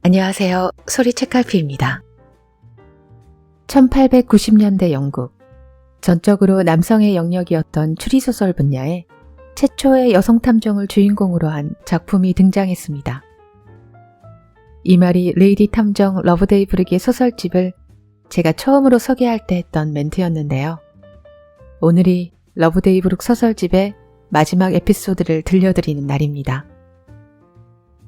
안녕하세요. 소리 책갈피입니다. 1890년대 영국, 전적으로 남성의 영역이었던 추리소설 분야에 최초의 여성 탐정을 주인공으로 한 작품이 등장했습니다. 이 말이 레이디 탐정 러브데이 브룩의 소설집을 제가 처음으로 소개할 때 했던 멘트였는데요. 오늘이 러브데이 브룩 소설집의 마지막 에피소드를 들려드리는 날입니다.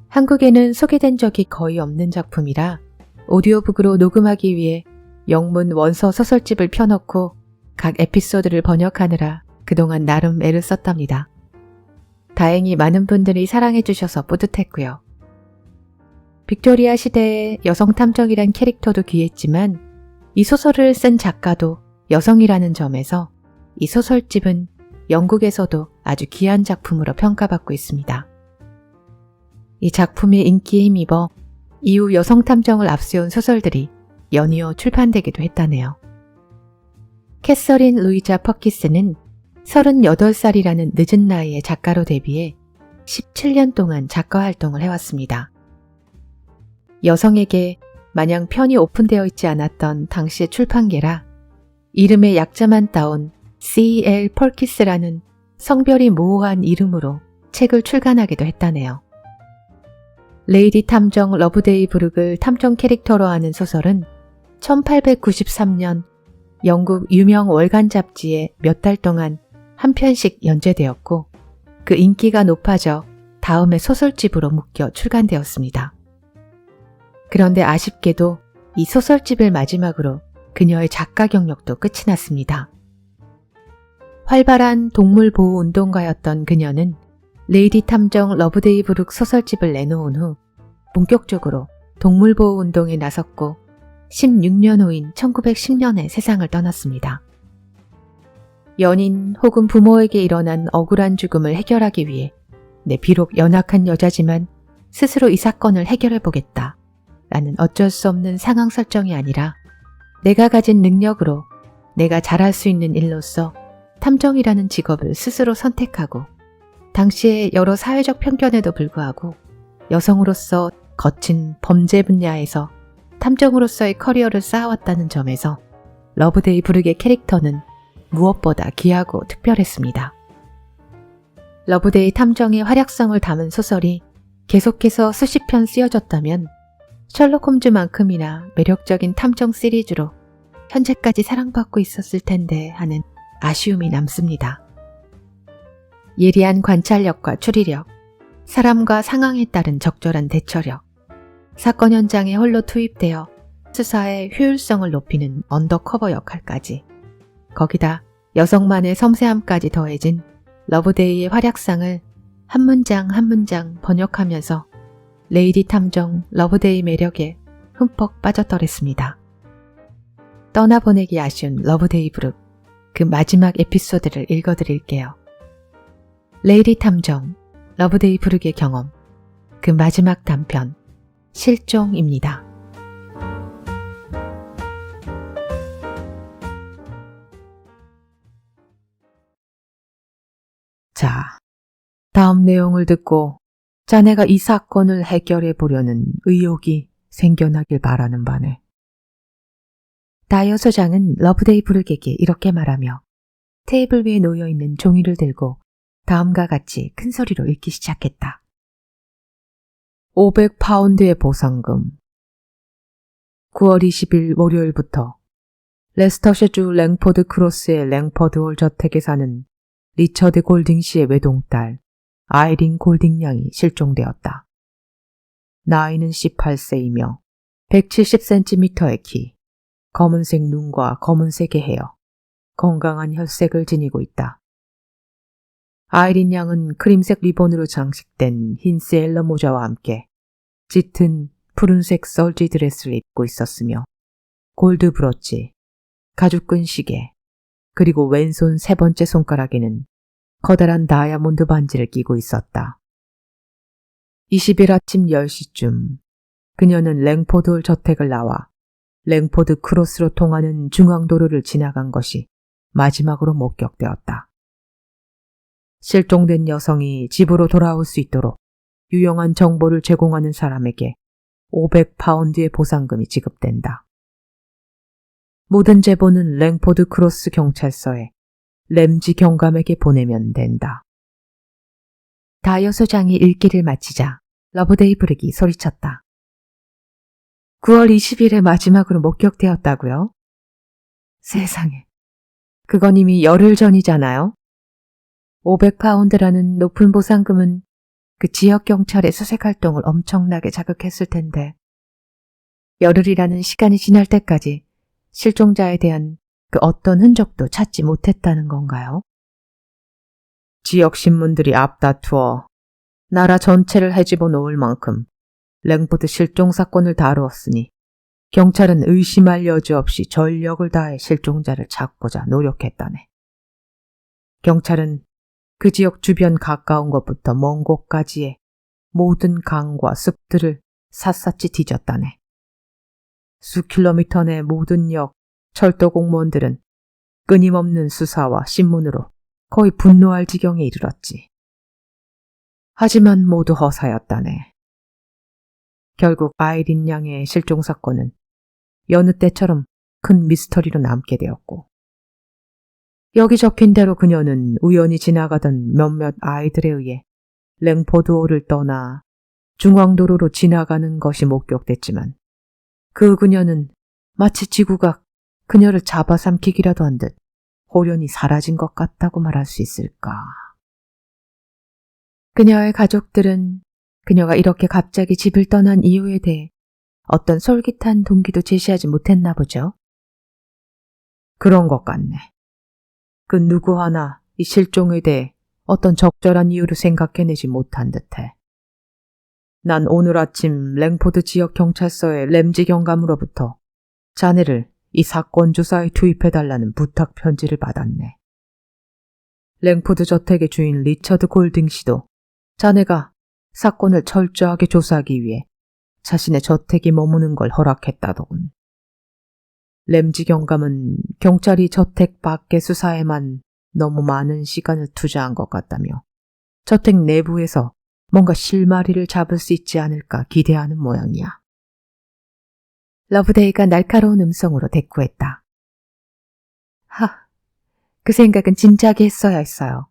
한국에는 소개된 적이 거의 없는 작품이라 오디오북으로 녹음하기 위해 영문 원서 소설집을 펴놓고 각 에피소드를 번역하느라 그동안 나름 애를 썼답니다. 다행히 많은 분들이 사랑해 주셔서 뿌듯했고요. 빅토리아 시대의 여성 탐정이란 캐릭터도 귀했지만 이 소설을 쓴 작가도 여성이라는 점에서 이 소설집은 영국에서도 아주 귀한 작품으로 평가받고 있습니다. 이 작품이 인기에 힘입어 이후 여성 탐정을 앞세운 소설들이 연이어 출판되기도 했다네요. 캐서린 루이자 퍼키스는 38살이라는 늦은 나이에 작가로 데뷔해 17년 동안 작가 활동을 해왔습니다. 여성에게 마냥 편이 오픈되어 있지 않았던 당시의 출판계라 이름의 약자만 따온 C.L. 펄키스라는 성별이 모호한 이름으로 책을 출간하기도 했다네요. 레이디 탐정 러브데이 브룩을 탐정 캐릭터로 하는 소설은 1893년 영국 유명 월간 잡지에 몇 달 동안 한 편씩 연재되었고 그 인기가 높아져 다음에 소설집으로 묶여 출간되었습니다. 그런데 아쉽게도 이 소설집을 마지막으로 그녀의 작가 경력도 끝이 났습니다. 활발한 동물 보호 운동가였던 그녀는 레이디 탐정 러브데이 브룩 소설집을 내놓은 후 본격적으로 동물 보호 운동에 나섰고 16년 후인 1910년에 세상을 떠났습니다. 연인 혹은 부모에게 일어난 억울한 죽음을 해결하기 위해 비록 연약한 여자지만 스스로 이 사건을 해결해보겠다 라는 어쩔 수 없는 상황 설정이 아니라 내가 가진 능력으로 내가 잘할 수 있는 일로서 탐정이라는 직업을 스스로 선택하고 당시의 여러 사회적 편견에도 불구하고 여성으로서 거친 범죄 분야에서 탐정으로서의 커리어를 쌓아왔다는 점에서 러브데이 브룩의 캐릭터는 무엇보다 귀하고 특별했습니다. 러브데이 탐정의 활약성을 담은 소설이 계속해서 수십 편 쓰여졌다면 셜록 홈즈만큼이나 매력적인 탐정 시리즈로 현재까지 사랑받고 있었을 텐데 하는 아쉬움이 남습니다. 예리한 관찰력과 추리력, 사람과 상황에 따른 적절한 대처력, 사건 현장에 홀로 투입되어 수사의 효율성을 높이는 언더커버 역할까지, 거기다 여성만의 섬세함까지 더해진 러브데이의 활약상을 한 문장 한 문장 번역하면서 레이디 탐정 러브데이 매력에 흠뻑 빠졌더랬습니다. 떠나보내기 아쉬운 러브데이 브룩, 그 마지막 에피소드를 읽어드릴게요. 레이디 탐정 러브데이 브룩의 경험, 그 마지막 단편, 실종입니다. 자, 다음 내용을 듣고 자네가 이 사건을 해결해 보려는 의욕이 생겨나길 바라는 바네. 다이어 소장은 러브데이 브룩에게 이렇게 말하며 테이블 위에 놓여있는 종이를 들고 다음과 같이 큰 소리로 읽기 시작했다. 500파운드의 보상금. 9월 20일 월요일부터 레스터셔주 랭포드 크로스의 랭퍼드홀 저택에 사는 리처드 골딩 씨의 외동딸 아이린 골딩 양이 실종되었다. 나이는 18세이며 170cm의 키, 검은색 눈과 검은색의 헤어, 건강한 혈색을 지니고 있다. 아이린 양은 크림색 리본으로 장식된 흰 세일러 모자와 함께 짙은 푸른색 썰지 드레스를 입고 있었으며 골드 브로치, 가죽끈 시계, 그리고 왼손 세 번째 손가락에는 커다란 다이아몬드 반지를 끼고 있었다. 20일 아침 10시쯤 그녀는 랭포드홀 저택을 나와 랭포드 크로스로 통하는 중앙도로를 지나간 것이 마지막으로 목격되었다. 실종된 여성이 집으로 돌아올 수 있도록 유용한 정보를 제공하는 사람에게 500파운드의 보상금이 지급된다. 모든 제보는 랭포드 크로스 경찰서에 램지 경감에게 보내면 된다. 다이어 소장이 읽기를 마치자 러브데이 브릭이 소리쳤다. 9월 20일에 마지막으로 목격되었다고요? 세상에, 그건 이미 열흘 전이잖아요. 500파운드라는 높은 보상금은 그 지역 경찰의 수색 활동을 엄청나게 자극했을 텐데 열흘이라는 시간이 지날 때까지 실종자에 대한 그 어떤 흔적도 찾지 못했다는 건가요? 지역 신문들이 앞다투어 나라 전체를 헤집어 놓을 만큼 랭포드 실종 사건을 다루었으니 경찰은 의심할 여지 없이 전력을 다해 실종자를 찾고자 노력했다네. 경찰은 그 지역 주변 가까운 곳부터 먼 곳까지의 모든 강과 숲들을 샅샅이 뒤졌다네. 수킬로미터 내 모든 역, 철도 공무원들은 끊임없는 수사와 신문으로 거의 분노할 지경에 이르렀지. 하지만 모두 허사였다네. 결국 아이린 양의 실종 사건은 여느 때처럼 큰 미스터리로 남게 되었고 여기 적힌 대로 그녀는 우연히 지나가던 몇몇 아이들에 의해 랭포드호를 떠나 중앙도로로 지나가는 것이 목격됐지만 그 그녀는 마치 지구가 그녀를 잡아삼키기라도 한 듯 호련히 사라진 것 같다고 말할 수 있을까. 그녀의 가족들은 그녀가 이렇게 갑자기 집을 떠난 이유에 대해 어떤 솔깃한 동기도 제시하지 못했나 보죠. 그런 것 같네. 그 누구 하나 이 실종에 대해 어떤 적절한 이유를 생각해내지 못한 듯해. 난 오늘 아침 랭포드 지역 경찰서의 램지 경감으로부터 자네를 이 사건 조사에 투입해달라는 부탁 편지를 받았네. 랭포드 저택의 주인 리처드 골딩 씨도 자네가 사건을 철저하게 조사하기 위해 자신의 저택이 머무는 걸 허락했다더군. 램지 경감은 경찰이 저택 밖의 수사에만 너무 많은 시간을 투자한 것 같다며 저택 내부에서 뭔가 실마리를 잡을 수 있지 않을까 기대하는 모양이야. 러브데이가 날카로운 음성으로 대꾸했다. 그 생각은 진작에 했어야 했어요.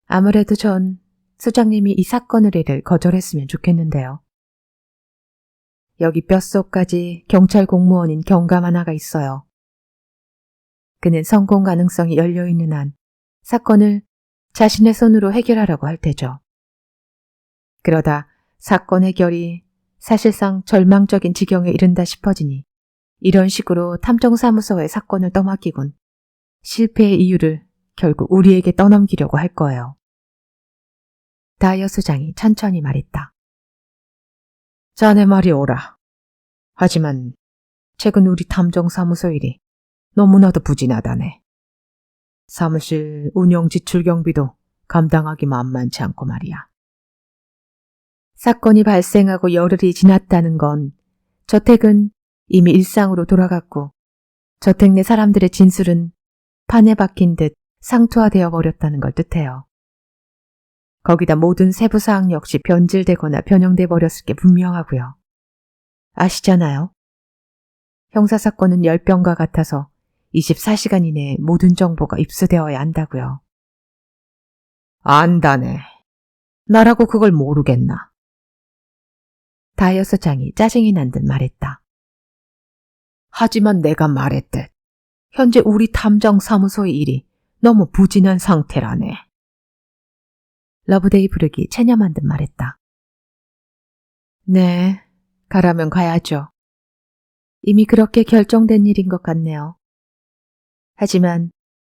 아무래도 전 소장님이 이 사건을 해를 거절했으면 좋겠는데요. 여기 뼛속까지 경찰 공무원인 경감 하나가 있어요. 그는 성공 가능성이 열려있는 한 사건을 자신의 손으로 해결하라고 할 테죠. 그러다 사건 해결이 사실상 절망적인 지경에 이른다 싶어지니 이런 식으로 탐정사무소에 사건을 떠맡기곤 실패의 이유를 결국 우리에게 떠넘기려고 할 거예요. 다이어 소장이 천천히 말했다. 자네 말이 옳아. 하지만 최근 우리 탐정사무소 일이 너무나도 부진하다네. 사무실 운영 지출 경비도 감당하기 만만치 않고 말이야. 사건이 발생하고 열흘이 지났다는 건 저택은 이미 일상으로 돌아갔고 저택 내 사람들의 진술은 판에 박힌 듯 상투화되어 버렸다는 걸 뜻해요. 거기다 모든 세부사항 역시 변질되거나 변형돼 버렸을 게 분명하고요. 아시잖아요. 형사사건은 열병과 같아서 24시간 이내에 모든 정보가 입수되어야 한다고요. 안다네. 나라고 그걸 모르겠나. 다이어 소장이 짜증이 난 듯 말했다. 하지만 내가 말했듯 현재 우리 탐정사무소의 일이 너무 부진한 상태라네. 러브데이 부르기 체념한 듯 말했다. 네, 가라면 가야죠. 이미 그렇게 결정된 일인 것 같네요. 하지만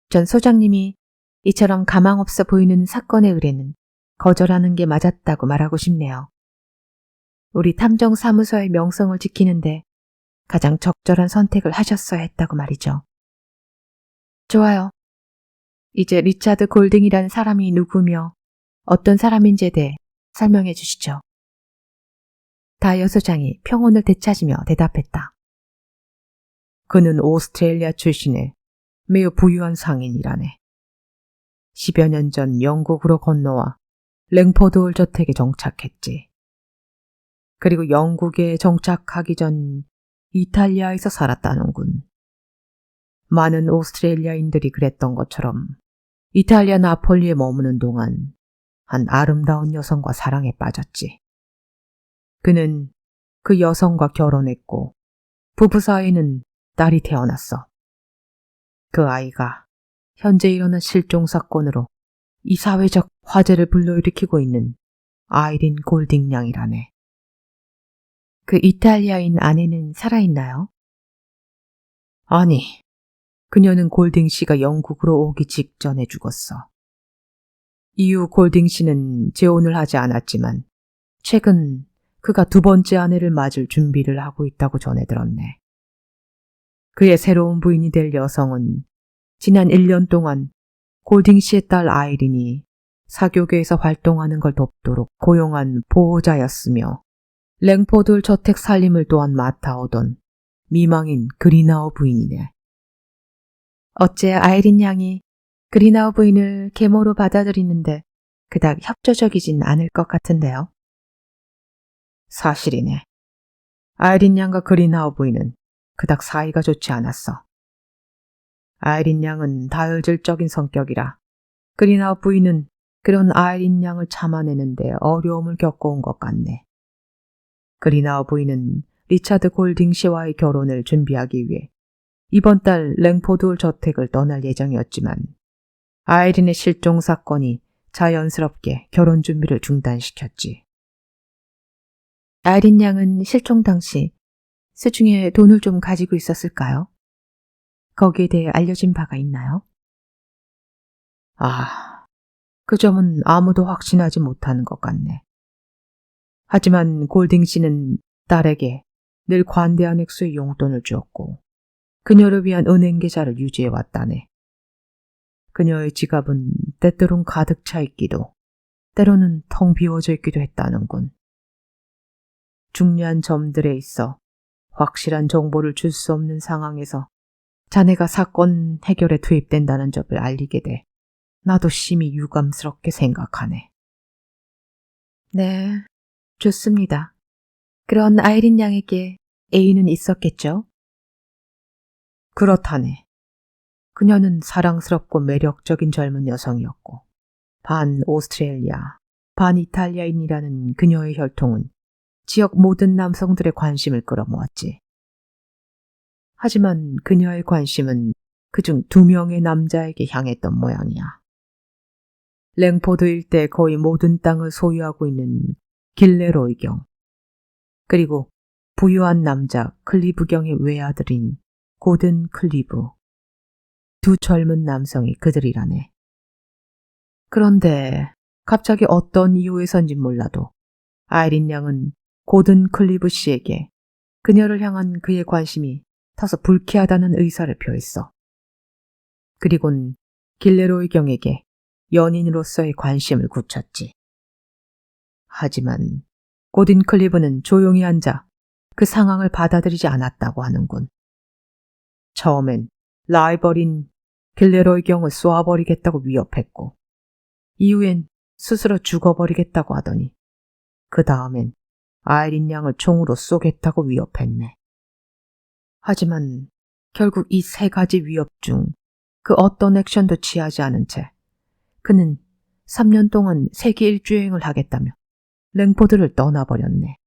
전 소장님이 이처럼 가망없어 보이는 사건의 의뢰는 거절하는 게 맞았다고 말하고 싶네요. 우리 탐정사무소의 명성을 지키는데 가장 적절한 선택을 하셨어야 했다고 말이죠. 좋아요. 이제 리차드 골딩이라는 사람이 누구며 어떤 사람인지에 대해 설명해 주시죠. 다이어 소장이 평온을 되찾으며 대답했다. 그는 오스트레일리아 출신의 매우 부유한 상인이라네. 10여 년 전 영국으로 건너와 랭포드홀 저택에 정착했지. 그리고 영국에 정착하기 전 이탈리아에서 살았다는군. 많은 오스트레일리아인들이 그랬던 것처럼 이탈리아 나폴리에 머무는 동안 한 아름다운 여성과 사랑에 빠졌지. 그는 그 여성과 결혼했고 부부 사이에는 딸이 태어났어. 그 아이가 현재 일어난 실종 사건으로 이 사회적 화제를 불러일으키고 있는 아이린 골딩 양이라네. 그 이탈리아인 아내는 살아있나요? 아니, 그녀는 골딩 씨가 영국으로 오기 직전에 죽었어. 이후 골딩 씨는 재혼을 하지 않았지만 최근 그가 두 번째 아내를 맞을 준비를 하고 있다고 전해 들었네. 그의 새로운 부인이 될 여성은 지난 1년 동안 골딩 씨의 딸 아이린이 사교계에서 활동하는 걸 돕도록 고용한 보호자였으며 랭포드 저택 살림을 또한 맡아오던 미망인 그리나우 부인이네. 어째 아이린 양이 그리나우 부인을 계모로 받아들이는데 그닥 협조적이진 않을 것 같은데요. 사실이네. 아이린 양과 그리나우 부인은 그닥 사이가 좋지 않았어. 아이린 양은 다혈질적인 성격이라 그리나우 부인은 그런 아이린 양을 참아내는데 어려움을 겪어온 것 같네. 그리나우 부인은 리차드 골딩 씨와의 결혼을 준비하기 위해 이번 달 랭포드 저택을 떠날 예정이었지만 아이린의 실종 사건이 자연스럽게 결혼 준비를 중단시켰지. 아이린 양은 실종 당시 수중에 돈을 좀 가지고 있었을까요? 거기에 대해 알려진 바가 있나요? 그 점은 아무도 확신하지 못하는 것 같네. 하지만 골딩 씨는 딸에게 늘 관대한 액수의 용돈을 주었고 그녀를 위한 은행 계좌를 유지해왔다네. 그녀의 지갑은 때때론 가득 차 있기도 때로는 텅 비워져 있기도 했다는군. 중요한 점들에 있어 확실한 정보를 줄 수 없는 상황에서 자네가 사건 해결에 투입된다는 점을 알리게 돼 나도 심히 유감스럽게 생각하네. 네, 좋습니다. 그런 아이린 양에게 애인은 있었겠죠? 그렇다네. 그녀는 사랑스럽고 매력적인 젊은 여성이었고 반 오스트레일리아, 반 이탈리아인이라는 그녀의 혈통은 지역 모든 남성들의 관심을 끌어모았지. 하지만 그녀의 관심은 그중 2명의 남자에게 향했던 모양이야. 랭포드 일대 거의 모든 땅을 소유하고 있는 길레로이 경, 그리고 부유한 남자 클리브 경의 외아들인 고든 클리브. 2 젊은 남성이 그들이라네. 그런데 갑자기 어떤 이유에선지 몰라도 아이린 양은 고든 클리브 씨에게 그녀를 향한 그의 관심이 다소 불쾌하다는 의사를 표했어. 그리곤 길레로이 경에게 연인으로서의 관심을 굳혔지. 하지만 고든 클리브는 조용히 앉아 그 상황을 받아들이지 않았다고 하는군. 처음엔 라이벌인 길레로이 경을 쏘아버리겠다고 위협했고 이후엔 스스로 죽어버리겠다고 하더니 그 다음엔 아이린 양을 총으로 쏘겠다고 위협했네. 하지만 결국 이 3가지 위협 중 그 어떤 액션도 취하지 않은 채 그는 3년 동안 세계 일주여행을 하겠다며 랭포드를 떠나버렸네.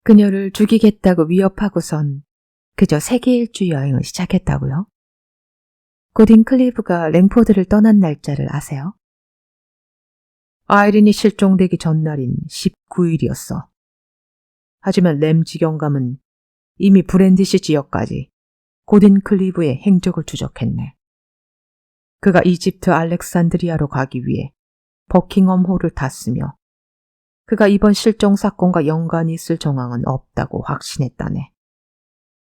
그녀를 죽이겠다고 위협하고선 그저 세계 일주 여행을 시작했다고요? 고딘 클리브가 랭포드를 떠난 날짜를 아세요? 아이린이 실종되기 전날인 19일이었어. 하지만 램지 경감은 이미 브랜디시 지역까지 고딘 클리브의 행적을 추적했네. 그가 이집트 알렉산드리아로 가기 위해 버킹엄홀을 탔으며 그가 이번 실종 사건과 연관이 있을 정황은 없다고 확신했다네.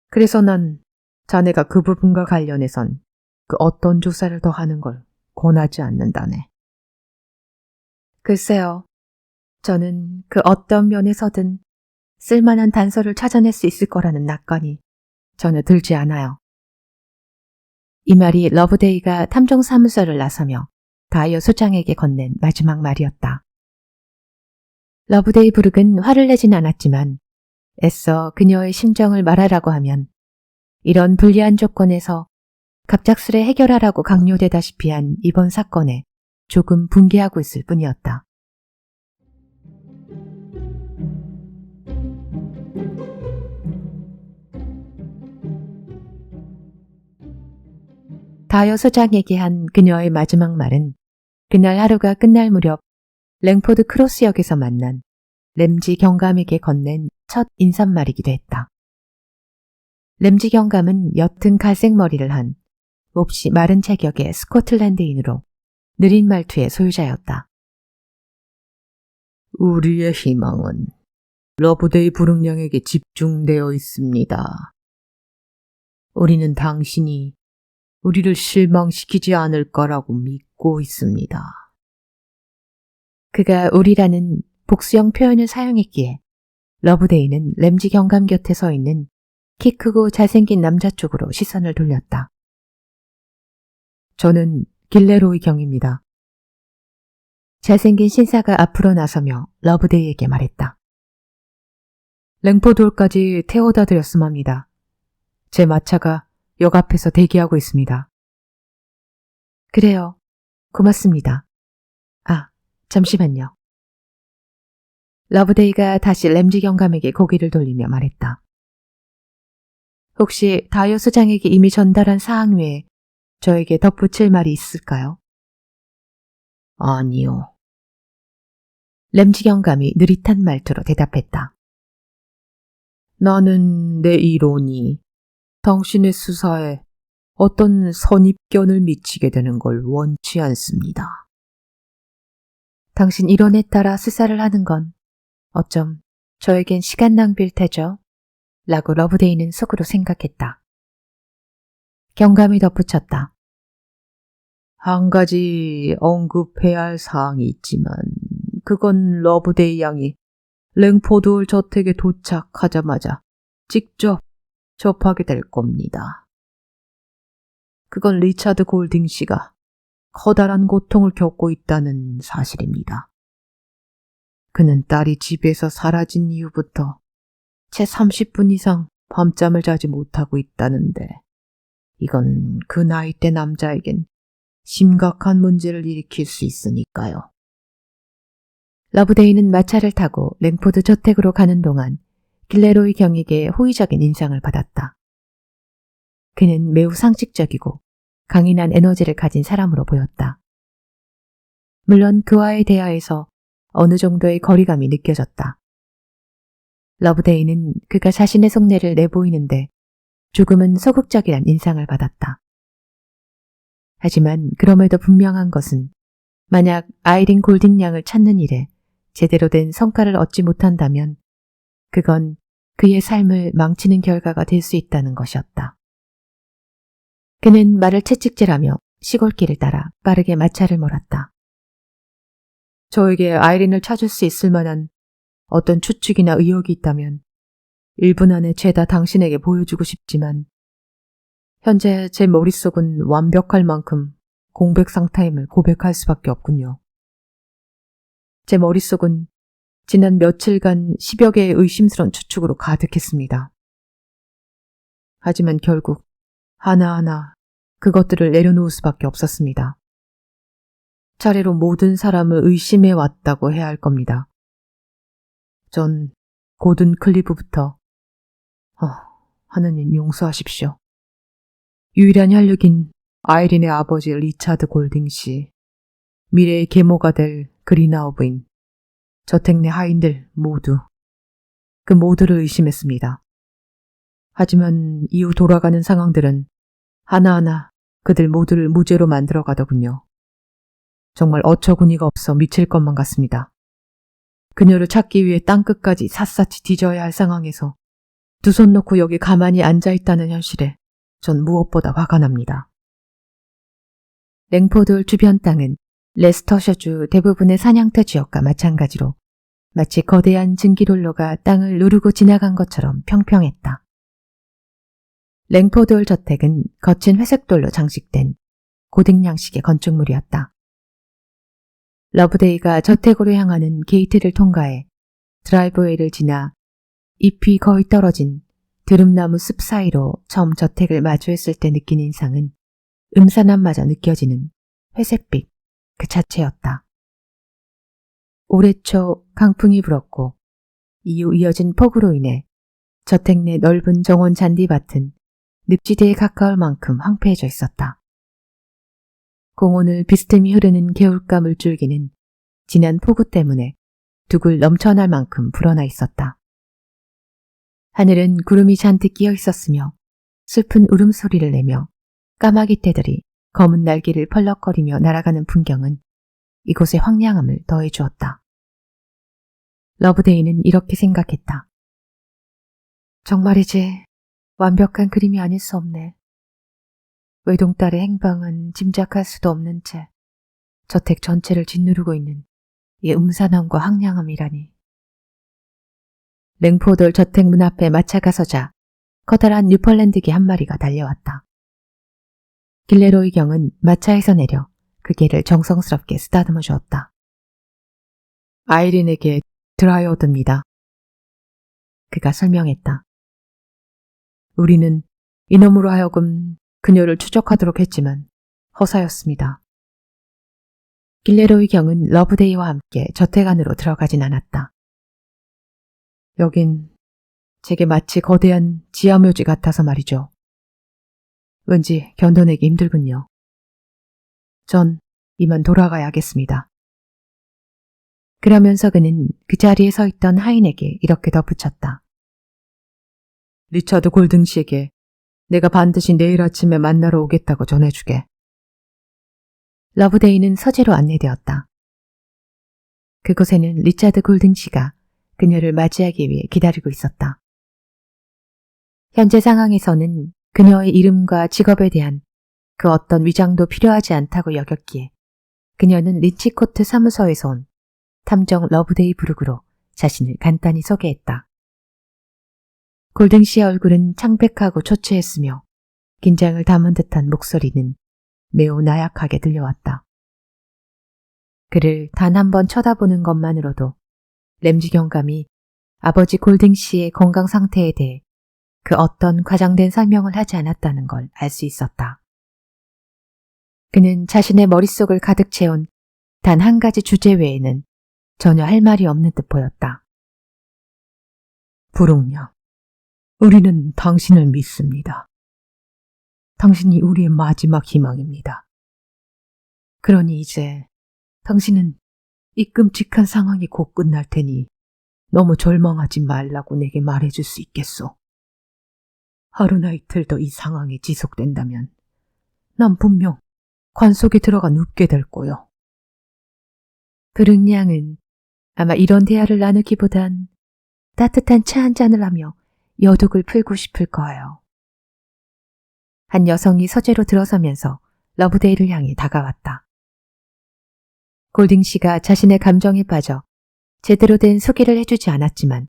그래서 난 자네가 그 부분과 관련해선 그 어떤 조사를 더 하는 걸 권하지 않는다네. 글쎄요. 저는 그 어떤 면에서든 쓸만한 단서를 찾아낼 수 있을 거라는 낙관이 전혀 들지 않아요. 이 말이 러브데이가 탐정사무소를 나서며 다이어 소장에게 건넨 마지막 말이었다. 러브데이 부르크는 화를 내진 않았지만 애써 그녀의 심정을 말하라고 하면 이런 불리한 조건에서 갑작스레 해결하라고 강요되다시피 한 이번 사건에 조금 분개하고 있을 뿐이었다. 다요 소장에게 한 그녀의 마지막 말은 그날 하루가 끝날 무렵 랭포드 크로스역에서 만난 램지 경감에게 건넨 첫 인사말이기도 했다. 램지 경감은 옅은 갈색 머리를 한 몹시 마른 체격의 스코틀랜드인으로 느린 말투의 소유자였다. 우리의 희망은 러브데이 부릉령에게 집중되어 있습니다. 우리는 당신이 우리를 실망시키지 않을 거라고 믿고 있습니다. 그가 우리라는 복수형 표현을 사용했기에 러브데이는 램지 경감 곁에 서 있는 키 크고 잘생긴 남자 쪽으로 시선을 돌렸다. 저는 길레로이 경입니다. 잘생긴 신사가 앞으로 나서며 러브데이에게 말했다. 랭포드홀까지 태워다 드렸음합니다. 제 마차가 역 앞에서 대기하고 있습니다. 그래요. 고맙습니다. 아, 잠시만요. 러브데이가 다시 램지 경감에게 고개를 돌리며 말했다. 혹시 다이어 소장에게 이미 전달한 사항 외에 저에게 덧붙일 말이 있을까요? 아니요. 램지 경감이 느릿한 말투로 대답했다. 나는 내 이론이 당신의 수사에 어떤 선입견을 미치게 되는 걸 원치 않습니다. 당신 이론에 따라 수사를 하는 건 어쩜 저에겐 시간 낭비일 테죠? 라고 러브데이는 속으로 생각했다. 경감이 덧붙였다. 한 가지 언급해야 할 사항이 있지만 그건 러브데이 양이 랭포드홀 저택에 도착하자마자 직접 접하게 될 겁니다. 그건 리차드 골딩 씨가 커다란 고통을 겪고 있다는 사실입니다. 그는 딸이 집에서 사라진 이후부터 채 30분 이상 밤잠을 자지 못하고 있다는데 이건 그 나이대 남자에겐 심각한 문제를 일으킬 수 있으니까요. 러브데이는 마차를 타고 랭포드 저택으로 가는 동안 길레로이 경에게 호의적인 인상을 받았다. 그는 매우 상식적이고 강인한 에너지를 가진 사람으로 보였다. 물론 그와의 대화에서 어느 정도의 거리감이 느껴졌다. 러브데이는 그가 자신의 속내를 내보이는데 조금은 소극적이란 인상을 받았다. 하지만 그럼에도 분명한 것은 만약 아이린 골딩 양을 찾는 일에 제대로 된 성과를 얻지 못한다면 그건 그의 삶을 망치는 결과가 될 수 있다는 것이었다. 그는 말을 채찍질하며 시골길을 따라 빠르게 마차를 몰았다. 저에게 아이린을 찾을 수 있을 만한 어떤 추측이나 의혹이 있다면 1분 안에 죄다 당신에게 보여주고 싶지만 현재 제 머릿속은 완벽할 만큼 공백 상태임을 고백할 수밖에 없군요. 제 머릿속은 지난 며칠간 10여 개의 의심스러운 추측으로 가득했습니다. 하지만 결국 하나하나 그것들을 내려놓을 수밖에 없었습니다. 차례로 모든 사람을 의심해 왔다고 해야 할 겁니다. 전 고든 클리브부터 하느님 용서하십시오. 유일한 혈육인 아이린의 아버지 리차드 골딩 씨, 미래의 계모가 될 그리나우 부인, 저택 내 하인들 모두, 그 모두를 의심했습니다. 하지만 이후 돌아가는 상황들은 하나하나 그들 모두를 무죄로 만들어 가더군요. 정말 어처구니가 없어 미칠 것만 같습니다. 그녀를 찾기 위해 땅끝까지 샅샅이 뒤져야 할 상황에서 두 손 놓고 여기 가만히 앉아있다는 현실에 전 무엇보다 화가 납니다. 랭포드홀 주변 땅은 레스터셔주 대부분의 사냥터 지역과 마찬가지로 마치 거대한 증기롤러가 땅을 누르고 지나간 것처럼 평평했다. 랭포드홀 저택은 거친 회색돌로 장식된 고딕 양식의 건축물이었다. 러브데이가 저택으로 향하는 게이트를 통과해 드라이브웨이를 지나 잎이 거의 떨어진 드름나무 숲 사이로 처음 저택을 마주했을 때 느낀 인상은 음산함마저 느껴지는 회색빛 그 자체였다. 올해 초 강풍이 불었고 이후 이어진 폭우로 인해 저택 내 넓은 정원 잔디밭은 늪지대에 가까울 만큼 황폐해져 있었다. 공원을 비스듬히 흐르는 개울가 물줄기는 지난 폭우 때문에 둑을 넘쳐날 만큼 불어나 있었다. 하늘은 구름이 잔뜩 끼어 있었으며 슬픈 울음소리를 내며 까마귀 떼들이 검은 날개를 펄럭거리며 날아가는 풍경은 이곳의 황량함을 더해주었다. 러브데이는 이렇게 생각했다. 정말이지 완벽한 그림이 아닐 수 없네. 외동딸의 행방은 짐작할 수도 없는 채 저택 전체를 짓누르고 있는 이 음산함과 황량함이라니. 랭포돌 저택 문 앞에 마차가 서자 커다란 뉴펄랜드개 한 마리가 달려왔다. 길레로이 경은 마차에서 내려 그 개를 정성스럽게 쓰다듬어 주었다. 아이린에게 드라이어드입니다. 그가 설명했다. 우리는 이놈으로 하여금 그녀를 추적하도록 했지만 허사였습니다. 길레로이 경은 러브데이와 함께 저택 안으로 들어가진 않았다. 여긴 제게 마치 거대한 지하묘지 같아서 말이죠. 왠지 견뎌내기 힘들군요. 전 이만 돌아가야겠습니다. 그러면서 그는 그 자리에 서 있던 하인에게 이렇게 덧붙였다. 리처드 골등 씨에게 내가 반드시 내일 아침에 만나러 오겠다고 전해주게. 러브데이는 서재로 안내되었다. 그곳에는 리차드 골등 씨가 그녀를 맞이하기 위해 기다리고 있었다. 현재 상황에서는 그녀의 이름과 직업에 대한 그 어떤 위장도 필요하지 않다고 여겼기에 그녀는 린치코트 사무소에서 온 탐정 러브데이 브룩으로 자신을 간단히 소개했다. 골등 씨의 얼굴은 창백하고 초췌했으며 긴장을 담은 듯한 목소리는 매우 나약하게 들려왔다. 그를 단 한 번 쳐다보는 것만으로도 램지 경감이 아버지 골등 씨의 건강 상태에 대해 그 어떤 과장된 설명을 하지 않았다는 걸 알 수 있었다. 그는 자신의 머릿속을 가득 채운 단 한 가지 주제 외에는 전혀 할 말이 없는 듯 보였다. 브룩냥, 우리는 당신을 믿습니다. 당신이 우리의 마지막 희망입니다. 그러니 이제 당신은 이 끔찍한 상황이 곧 끝날 테니 너무 절망하지 말라고 내게 말해줄 수 있겠소. 하루나 이틀 더 이 상황이 지속된다면 난 분명 관 속에 들어가 눕게 될 거요. 브룩냥은 아마 이런 대화를 나누기보단 따뜻한 차 한 잔을 하며 여독을 풀고 싶을 거예요. 한 여성이 서재로 들어서면서 러브데이를 향해 다가왔다. 골딩 씨가 자신의 감정에 빠져 제대로 된 소개를 해주지 않았지만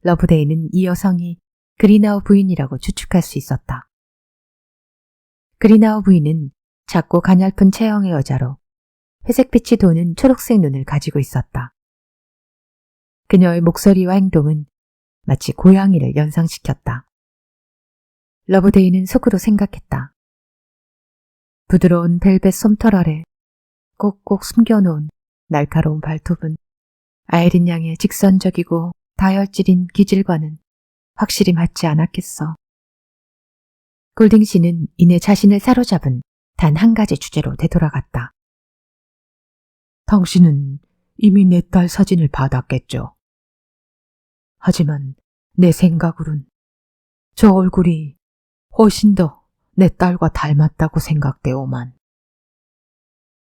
러브데이는 이 여성이 그리나우 부인이라고 추측할 수 있었다. 그리나우 부인은 작고 가냘픈 체형의 여자로 회색빛이 도는 초록색 눈을 가지고 있었다. 그녀의 목소리와 행동은 마치 고양이를 연상시켰다. 러브데이는 속으로 생각했다. 부드러운 벨벳 솜털 아래 꼭꼭 숨겨놓은 날카로운 발톱은 아이린 양의 직선적이고 다혈질인 기질과는 확실히 맞지 않았겠어. 골딩 씨는 이내 자신을 사로잡은 단 한 가지 주제로 되돌아갔다. 당신은 이미 내 딸 사진을 받았겠죠. 하지만 내 생각으론 저 얼굴이 훨씬 더 내 딸과 닮았다고 생각되오만.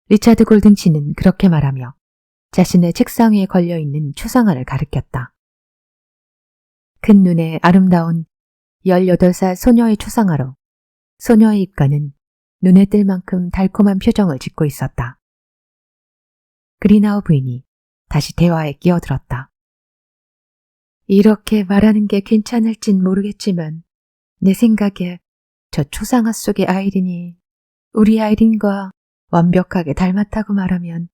리차드 골등 씨는 그렇게 말하며 자신의 책상 위에 걸려있는 초상화를 가리켰다. 큰 눈에 아름다운 18살 소녀의 초상화로 소녀의 입가는 눈에 띌 만큼 달콤한 표정을 짓고 있었다. 그리나우 부인이 다시 대화에 끼어들었다. 이렇게 말하는 게 괜찮을진 모르겠지만 내 생각에 저 초상화 속의 아이린이 우리 아이린과 완벽하게 닮았다고 말하면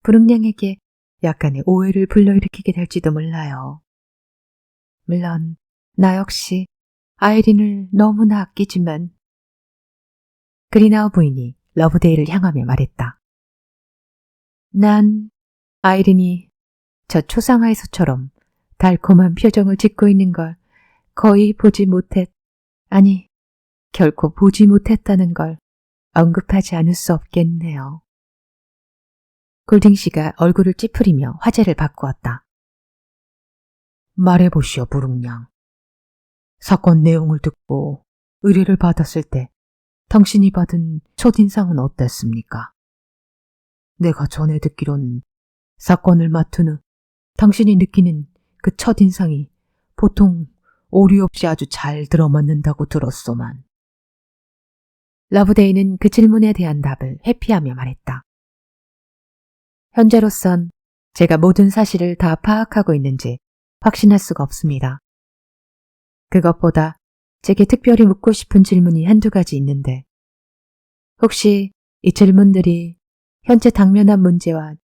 브룩냥에게 약간의 오해를 불러일으키게 될지도 몰라요. 물론 나 역시 아이린을 너무나 아끼지만 그리나우 부인이 러브데이를 향하며 말했다. 난 아이린이 저 초상화에서처럼 달콤한 표정을 짓고 있는 걸 거의 아니 결코 보지 못했다는 걸 언급하지 않을 수 없겠네요. 골딩 씨가 얼굴을 찌푸리며 화제를 바꾸었다. 말해보시오, 부릉냥. 사건 내용을 듣고 의뢰를 받았을 때 당신이 받은 첫인상은 어땠습니까? 내가 전에 듣기론 사건을 맡은 후 당신이 느끼는 그 첫인상이 보통 오류 없이 아주 잘 들어맞는다고 들었소만. 러브데이는 그 질문에 대한 답을 회피하며 말했다. 현재로선 제가 모든 사실을 다 파악하고 있는지 확신할 수가 없습니다. 그것보다 제게 특별히 묻고 싶은 질문이 한두 가지 있는데 혹시 이 질문들이 현재 당면한 문제와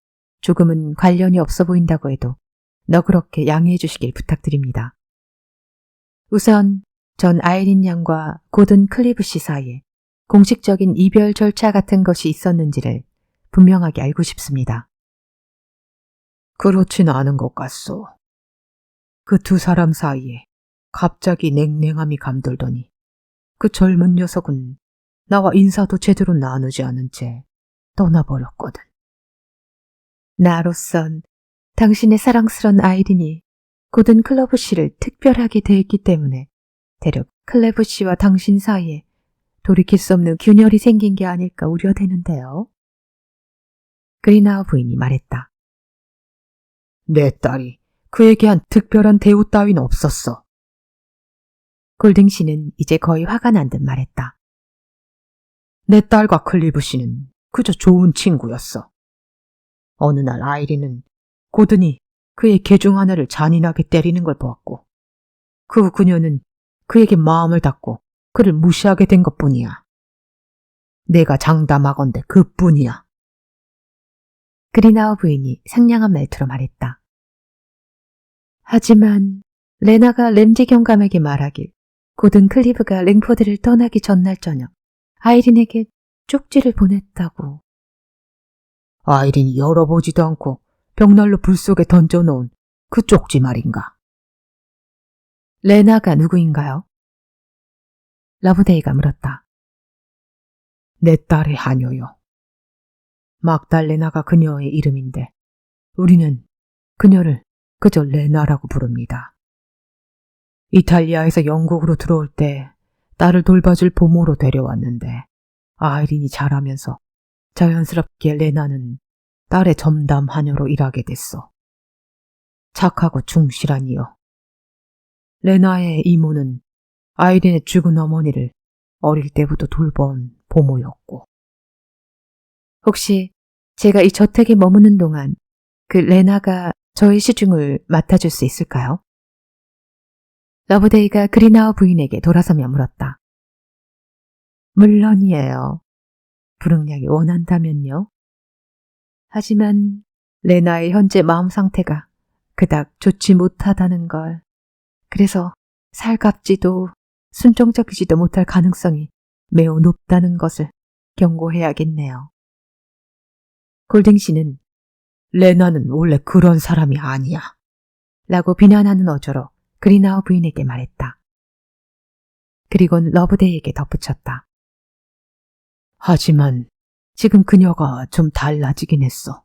조금은 관련이 없어 보인다고 해도 너그럽게 양해해 주시길 부탁드립니다. 우선 전 아이린 양과 고든 클리브 씨 사이에 공식적인 이별 절차 같은 것이 있었는지를 분명하게 알고 싶습니다. 그렇진 않은 것 같소. 그 두 사람 사이에 갑자기 냉랭함이 감돌더니 그 젊은 녀석은 나와 인사도 제대로 나누지 않은 채 떠나버렸거든. 나로선 당신의 사랑스런 아이린이 고든 클러브 씨를 특별하게 대했기 때문에 대략 클레브 씨와 당신 사이에 돌이킬 수 없는 균열이 생긴 게 아닐까 우려되는데요. 그리나우 부인이 말했다. 내 딸이 그에게 한 특별한 대우 따윈 없었어. 골딩 씨는 이제 거의 화가 난 듯 말했다. 내 딸과 클리브 씨는 그저 좋은 친구였어. 어느 날 아이린은 고든이 그의 개 중 하나를 잔인하게 때리는 걸 보았고 그 후 그녀는 그에게 마음을 닫고 그를 무시하게 된 것뿐이야. 내가 장담하건대 그뿐이야. 그리나우 부인이 상냥한 말투로 말했다. 하지만 레나가 램지 경감에게 말하길 고든 클리브가 랭포드를 떠나기 전날 저녁 아이린에게 쪽지를 보냈다고. 아이린이 열어보지도 않고 벽난로 불 속에 던져놓은 그 쪽지 말인가? 레나가 누구인가요? 러브데이가 물었다. 내 딸의 하녀요. 막달레나가 그녀의 이름인데 우리는 그녀를 그저 레나라고 부릅니다. 이탈리아에서 영국으로 들어올 때 딸을 돌봐줄 보모로 데려왔는데 아이린이 자라면서 자연스럽게 레나는 딸의 점담 하녀로 일하게 됐어. 착하고 충실하니요. 레나의 이모는 아이린의 죽은 어머니를 어릴 때부터 돌본 보모였고. 혹시 제가 이 저택에 머무는 동안 그 레나가 저의 시중을 맡아줄 수 있을까요? 러브데이가 그리나우 부인에게 돌아서며 물었다. 물론이에요. 부릉냥이 원한다면요. 하지만 레나의 현재 마음 상태가 그닥 좋지 못하다는 걸, 그래서 살갑지도 순종적이지도 못할 가능성이 매우 높다는 것을 경고해야겠네요. 골딩 씨는 레나는 원래 그런 사람이 아니야 라고 비난하는 어조로 그리나우 부인에게 말했다. 그리곤 러브데이에게 덧붙였다. 하지만 지금 그녀가 좀 달라지긴 했어.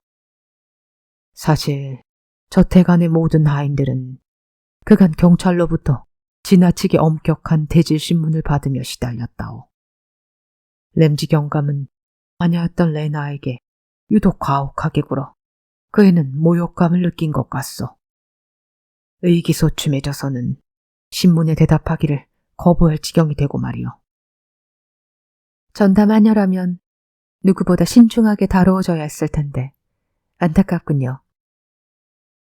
사실 저택 안의 모든 하인들은 그간 경찰로부터 지나치게 엄격한 대질신문을 받으며 시달렸다오. 램지 경감은 마녀였던 레나에게 유독 가혹하게 굴어 그 애는 모욕감을 느낀 것 같소. 의기소침해져서는 신문에 대답하기를 거부할 지경이 되고 말이오. 전담하녀라면 누구보다 신중하게 다루어져야 했을 텐데 안타깝군요.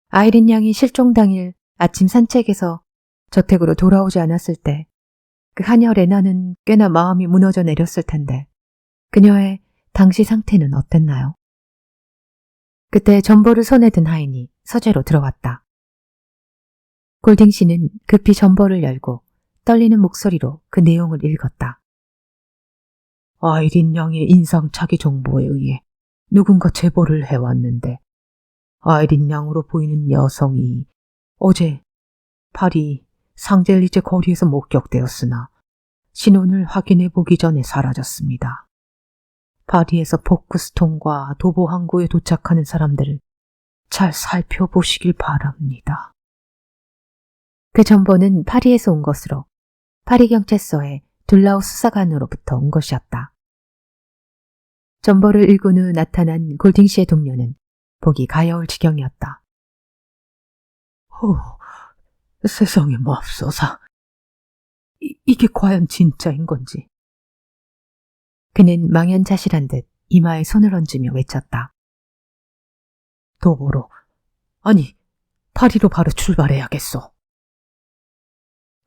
아이린 양이 실종 당일 아침 산책에서 저택으로 돌아오지 않았을 때 그 하녀 레나는 꽤나 마음이 무너져 내렸을 텐데 그녀의 당시 상태는 어땠나요? 그때 전보를 손에 든 하인이 서재로 들어왔다. 골딩 씨는 급히 전보를 열고 떨리는 목소리로 그 내용을 읽었다. 아이린 양의 인상착의 정보에 의해 누군가 제보를 해왔는데 아이린 양으로 보이는 여성이 어제 파리 상젤리제 거리에서 목격되었으나 신원을 확인해 보기 전에 사라졌습니다. 파리에서 포크스톤과 도보 항구에 도착하는 사람들을 잘 살펴보시길 바랍니다. 그 정보는 파리에서 온 것으로 파리 경찰서의 둘라우 수사관으로부터 온 것이었다. 정보를 읽은 후 나타난 골딩 씨의 동료는 보기 가여울 지경이었다. 세상에 맙소사. 이게 과연 진짜인 건지. 그는 망연자실한 듯 이마에 손을 얹으며 외쳤다. 도보로, 아니, 파리로 바로 출발해야겠소.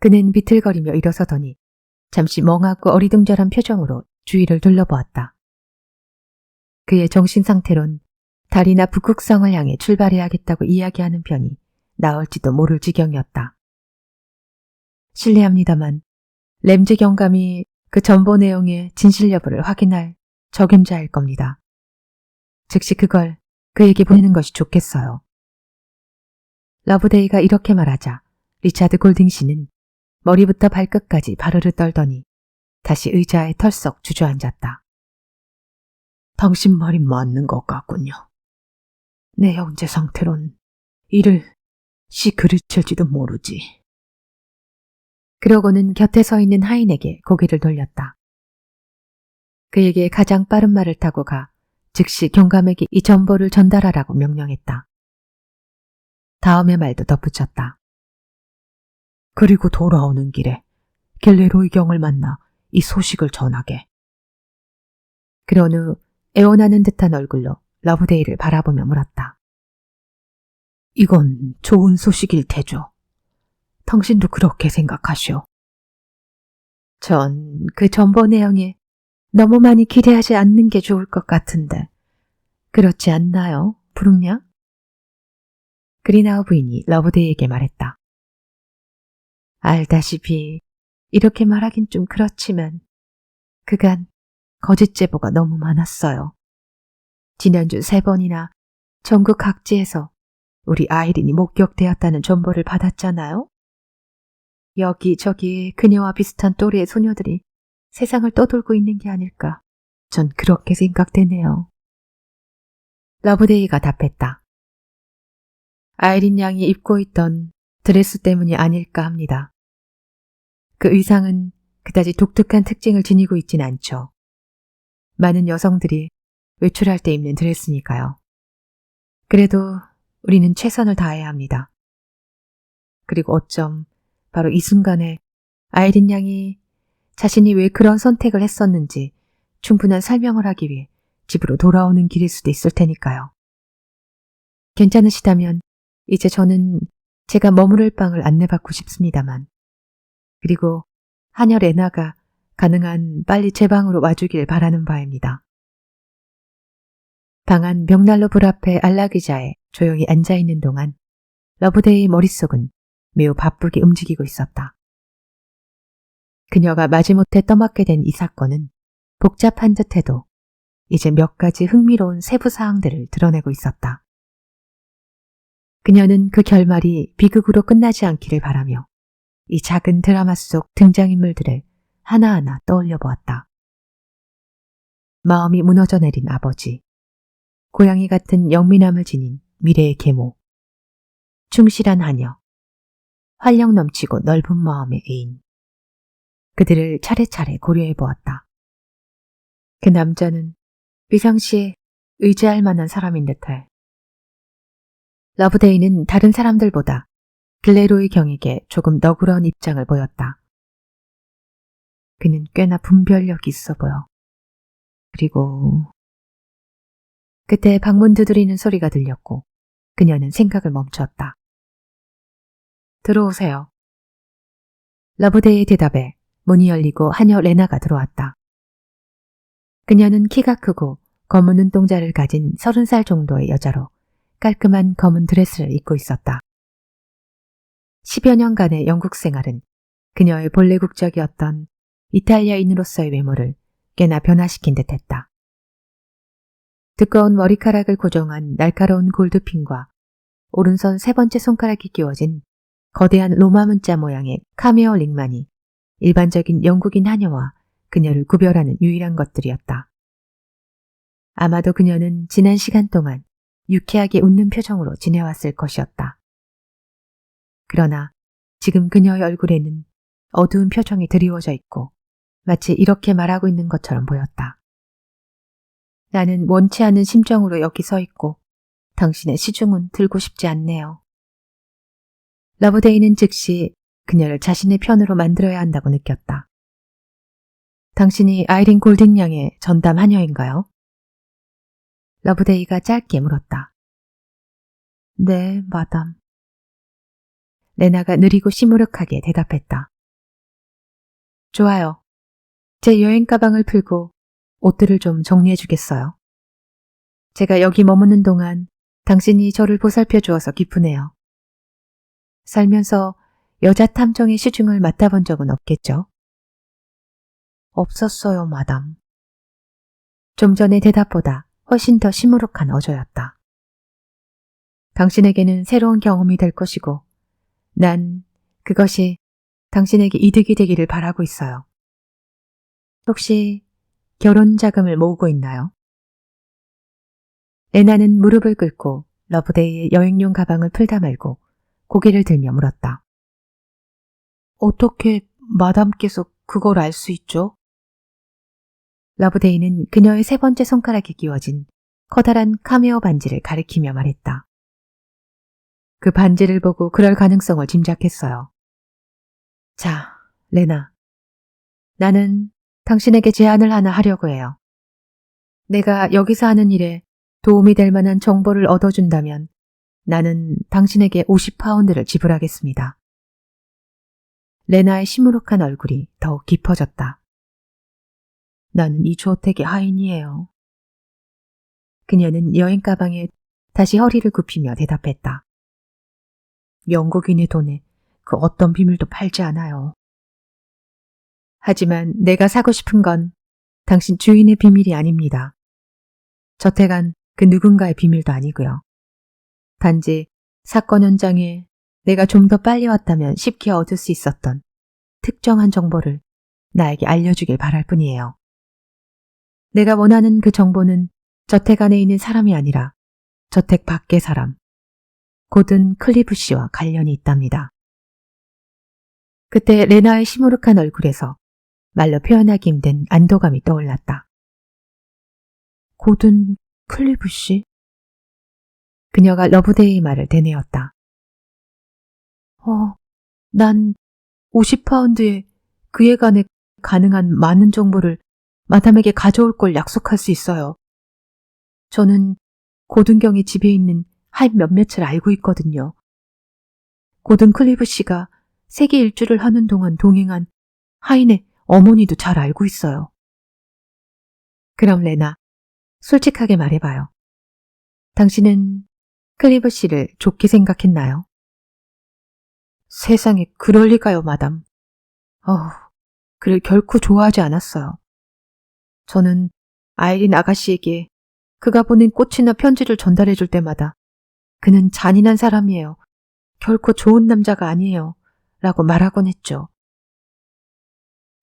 그는 비틀거리며 일어서더니 잠시 멍하고 어리둥절한 표정으로 주위를 둘러보았다. 그의 정신 상태론 달이나 북극성을 향해 출발해야겠다고 이야기하는 편이 나을지도 모를 지경이었다. 실례합니다만 램즈 경감이 그 정보 내용의 진실 여부를 확인할 적임자일 겁니다. 즉시 그걸 그에게 보내는 것이 좋겠어요. 러브데이가 이렇게 말하자 리차드 골딩 씨는 머리부터 발끝까지 바르르 떨더니 다시 의자에 털썩 주저앉았다. 당신 말이 맞는 것 같군요. 내 형제 상태론 이를 그르칠지도 모르지. 그러고는 곁에 서 있는 하인에게 고개를 돌렸다. 그에게 가장 빠른 말을 타고 가 즉시 경감에게 이 정보를 전달하라고 명령했다. 다음의 말도 덧붙였다. 그리고 돌아오는 길에 갤레로이 경을 만나 이 소식을 전하게. 그런 후 애원하는 듯한 얼굴로 러브데이를 바라보며 물었다. 이건 좋은 소식일 테죠. 당신도 그렇게 생각하시오. 전 그 정보 내용에 너무 많이 기대하지 않는 게 좋을 것 같은데 그렇지 않나요, 부릉냥? 그리나우 부인이 러브데이에게 말했다. 알다시피 이렇게 말하긴 좀 그렇지만 그간 거짓 제보가 너무 많았어요. 지난주 3번이나 전국 각지에서 우리 아이린이 목격되었다는 정보를 받았잖아요. 여기저기 그녀와 비슷한 또래의 소녀들이 세상을 떠돌고 있는 게 아닐까. 전 그렇게 생각되네요. 러브데이가 답했다. 아이린 양이 입고 있던 드레스 때문이 아닐까 합니다. 그 의상은 그다지 독특한 특징을 지니고 있진 않죠. 많은 여성들이 외출할 때 입는 드레스니까요. 그래도 우리는 최선을 다해야 합니다. 그리고 어쩜 바로 이 순간에 아이린 양이 자신이 왜 그런 선택을 했었는지 충분한 설명을 하기 위해 집으로 돌아오는 길일 수도 있을 테니까요. 괜찮으시다면 이제 저는 제가 머무를 방을 안내받고 싶습니다만 그리고 하녀 레나가 가능한 빨리 제 방으로 와주길 바라는 바입니다. 방 안 벽난로 불 앞에 안락의자에 조용히 앉아있는 동안 러브데이의 머릿속은 매우 바쁘게 움직이고 있었다. 그녀가 마지못해 떠맡게 된 이 사건은 복잡한 듯해도 이제 몇 가지 흥미로운 세부 사항들을 드러내고 있었다. 그녀는 그 결말이 비극으로 끝나지 않기를 바라며 이 작은 드라마 속 등장인물들을 하나하나 떠올려 보았다. 마음이 무너져 내린 아버지, 고양이 같은 영민함을 지닌 미래의 계모, 충실한 하녀, 활력 넘치고 넓은 마음의 애인. 그들을 차례차례 고려해 보았다. 그 남자는 비상시에 의지할 만한 사람인 듯해. 러브데이는 다른 사람들보다 글레로이 경에게 조금 너그러운 입장을 보였다. 그는 꽤나 분별력이 있어 보여. 그리고 그때 방문 두드리는 소리가 들렸고 그녀는 생각을 멈췄다. 들어오세요. 러브데이의 대답에 문이 열리고 하녀 레나가 들어왔다. 그녀는 키가 크고 검은 눈동자를 가진 30살 정도의 여자로 깔끔한 검은 드레스를 입고 있었다. 10여 년간의 영국 생활은 그녀의 본래 국적이었던 이탈리아인으로서의 외모를 꽤나 변화시킨 듯했다. 두꺼운 머리카락을 고정한 날카로운 골드핀과 오른손 세 번째 손가락이 끼워진 거대한 로마 문자 모양의 카메오 링만이 일반적인 영국인 하녀와 그녀를 구별하는 유일한 것들이었다. 아마도 그녀는 지난 시간 동안 유쾌하게 웃는 표정으로 지내왔을 것이었다. 그러나 지금 그녀의 얼굴에는 어두운 표정이 드리워져 있고 마치 이렇게 말하고 있는 것처럼 보였다. 나는 원치 않은 심정으로 여기 서 있고 당신의 시중은 들고 싶지 않네요. 러브데이는 즉시 그녀를 자신의 편으로 만들어야 한다고 느꼈다. 당신이 아이린 골딩 양의 전담 하녀인가요? 러브데이가 짧게 물었다. 네, 마담. 레나가 느리고 시무룩하게 대답했다. 좋아요. 제 여행 가방을 풀고 옷들을 좀 정리해 주겠어요. 제가 여기 머무는 동안 당신이 저를 보살펴 주어서 기쁘네요. 살면서 여자 탐정의 시중을 맡아본 적은 없겠죠? 없었어요, 마담. 좀 전의 대답보다 훨씬 더 시무룩한 어조였다. 당신에게는 새로운 경험이 될 것이고 난 그것이 당신에게 이득이 되기를 바라고 있어요. 혹시 결혼 자금을 모으고 있나요? 레나는 무릎을 꿇고 러브데이의 여행용 가방을 풀다 말고 고개를 들며 물었다. 어떻게 마담께서 그걸 알 수 있죠? 러브데이는 그녀의 세 번째 손가락에 끼워진 커다란 카메오 반지를 가리키며 말했다. 그 반지를 보고 그럴 가능성을 짐작했어요. 자, 레나. 나는 당신에게 제안을 하나 하려고 해요. 내가 여기서 하는 일에 도움이 될 만한 정보를 얻어준다면 나는 당신에게 50파운드를 지불하겠습니다. 레나의 시무룩한 얼굴이 더욱 깊어졌다. 나는 이 주택의 하인이에요. 그녀는 여행 가방에 다시 허리를 굽히며 대답했다. 영국인의 돈에 그 어떤 비밀도 팔지 않아요. 하지만 내가 사고 싶은 건 당신 주인의 비밀이 아닙니다. 저택 안 그 누군가의 비밀도 아니고요. 단지 사건 현장에 내가 좀 더 빨리 왔다면 쉽게 얻을 수 있었던 특정한 정보를 나에게 알려주길 바랄 뿐이에요. 내가 원하는 그 정보는 저택 안에 있는 사람이 아니라 저택 밖의 사람, 고든 클리브 씨와 관련이 있답니다. 그때 레나의 시무룩한 얼굴에서 말로 표현하기 힘든 안도감이 떠올랐다. 고든 클리브 씨? 그녀가 러브데이의 말을 되뇌었다. 난 50파운드에 그에 관해 가능한 많은 정보를 마담에게 가져올 걸 약속할 수 있어요. 저는 고든경의 집에 있는 하인 몇몇을 알고 있거든요. 고든 클리브 씨가 세계 일주를 하는 동안 동행한 하인의 어머니도 잘 알고 있어요. 그럼 레나, 솔직하게 말해봐요. 당신은 클리브 씨를 좋게 생각했나요? 세상에 그럴 리가요, 마담. 그를 결코 좋아하지 않았어요. 저는 아이린 아가씨에게 그가 보낸 꽃이나 편지를 전달해 줄 때마다 그는 잔인한 사람이에요. 결코 좋은 남자가 아니에요. 라고 말하곤 했죠.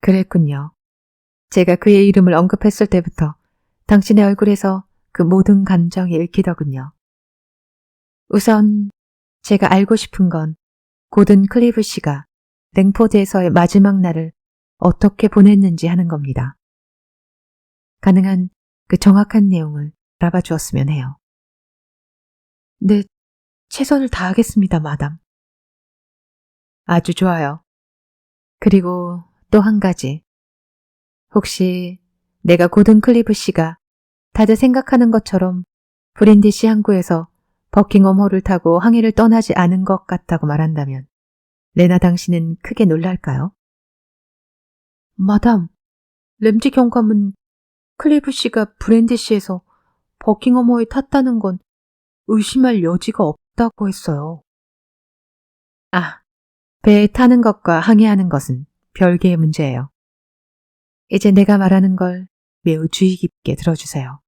그랬군요. 제가 그의 이름을 언급했을 때부터 당신의 얼굴에서 그 모든 감정이 읽히더군요. 우선 제가 알고 싶은 건 고든 클리브 씨가 랭포드에서의 마지막 날을 어떻게 보냈는지 하는 겁니다. 가능한 그 정확한 내용을 알아봐 주었으면 해요. 네, 최선을 다하겠습니다, 마담. 아주 좋아요. 그리고 또 한 가지. 혹시 내가 고든 클리브 씨가 다들 생각하는 것처럼 브랜디시 항구에서 버킹엄호를 타고 항해를 떠나지 않은 것 같다고 말한다면 레나 당신은 크게 놀랄까요? 마담, 램지 경감은 클리브 씨가 브랜디시에서 버킹엄호에 탔다는 건 의심할 여지가 없다고 했어요. 아, 배에 타는 것과 항해하는 것은 별개의 문제예요. 이제 내가 말하는 걸 매우 주의 깊게 들어주세요.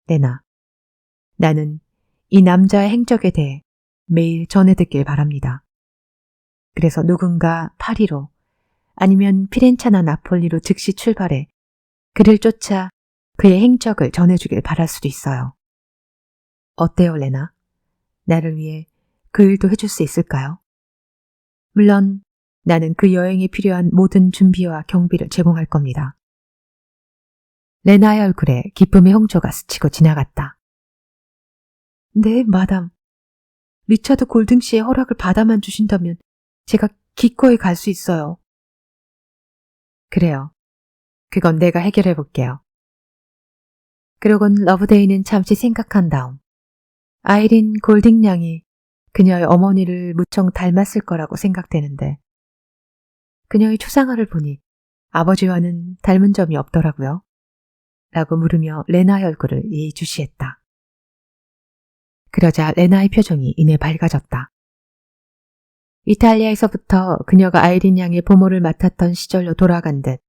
레나, 나는 이 남자의 행적에 대해 매일 전해 듣길 바랍니다. 그래서 누군가 파리로 아니면 피렌체나 나폴리로 즉시 출발해 그를 쫓아 그의 행적을 전해주길 바랄 수도 있어요. 어때요, 레나? 나를 위해 그 일도 해줄 수 있을까요? 물론 나는 그 여행에 필요한 모든 준비와 경비를 제공할 겁니다. 레나의 얼굴에 기쁨의 홍조가 스치고 지나갔다. 네, 마담. 리차드 골등 씨의 허락을 받아만 주신다면 제가 기꺼이 갈 수 있어요. 그래요. 그건 내가 해결해 볼게요. 그러곤 러브데이는 잠시 생각한 다음 아이린 골딩 양이 그녀의 어머니를 무척 닮았을 거라고 생각되는데 그녀의 초상화를 보니 아버지와는 닮은 점이 없더라고요. 라고 물으며 레나의 얼굴을 예의주시했다. 그러자 레나의 표정이 이내 밝아졌다. 이탈리아에서부터 그녀가 아이린 양의 부모를 맡았던 시절로 돌아간 듯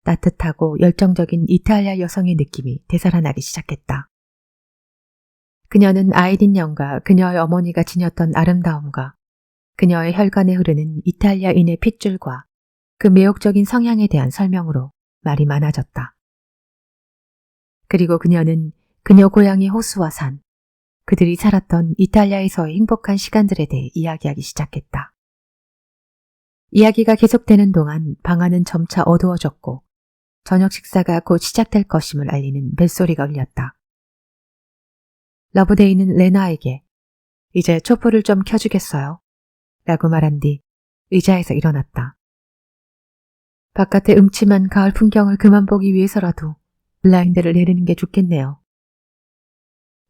따뜻하고 열정적인 이탈리아 여성의 느낌이 되살아나기 시작했다. 그녀는 아이린 양과 그녀의 어머니가 지녔던 아름다움과 그녀의 혈관에 흐르는 이탈리아인의 핏줄과 그 매혹적인 성향에 대한 설명으로 말이 많아졌다. 그리고 그녀는 그녀 고향의 호수와 산, 그들이 살았던 이탈리아에서의 행복한 시간들에 대해 이야기하기 시작했다. 이야기가 계속되는 동안 방 안은 점차 어두워졌고 저녁 식사가 곧 시작될 것임을 알리는 벨소리가 울렸다. 러브데이는 레나에게 이제 촛불을 좀 켜주겠어요? 라고 말한 뒤 의자에서 일어났다. 바깥의 음침한 가을 풍경을 그만 보기 위해서라도 블라인드를 내리는 게 좋겠네요.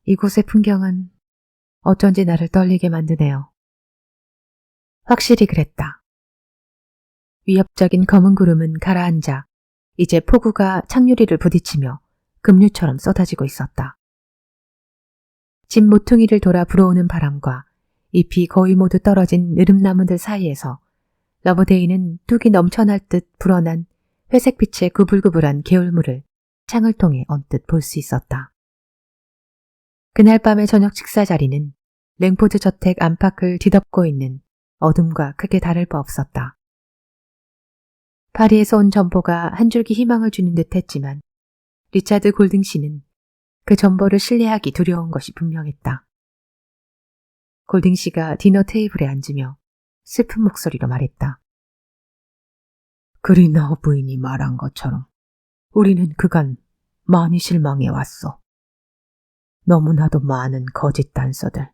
이곳의 풍경은 어쩐지 나를 떨리게 만드네요. 확실히 그랬다. 위협적인 검은 구름은 가라앉아 이제 폭우가 창유리를 부딪히며 급류처럼 쏟아지고 있었다. 집 모퉁이를 돌아 불어오는 바람과 잎이 거의 모두 떨어진 느릅나무들 사이에서 러브데이는 뚝이 넘쳐날 듯 불어난 회색빛의 구불구불한 개울물을 창을 통해 언뜻 볼 수 있었다. 그날 밤의 저녁 식사 자리는 랭포드 저택 안팎을 뒤덮고 있는 어둠과 크게 다를 바 없었다. 파리에서 온 전보가 한 줄기 희망을 주는 듯 했지만 리차드 골딩 씨는 그 전보를 신뢰하기 두려운 것이 분명했다. 골딩 씨가 디너 테이블에 앉으며 슬픈 목소리로 말했다. 그리나 부인이 말한 것처럼 우리는 그간 많이 실망해 왔어. 너무나도 많은 거짓 단서들,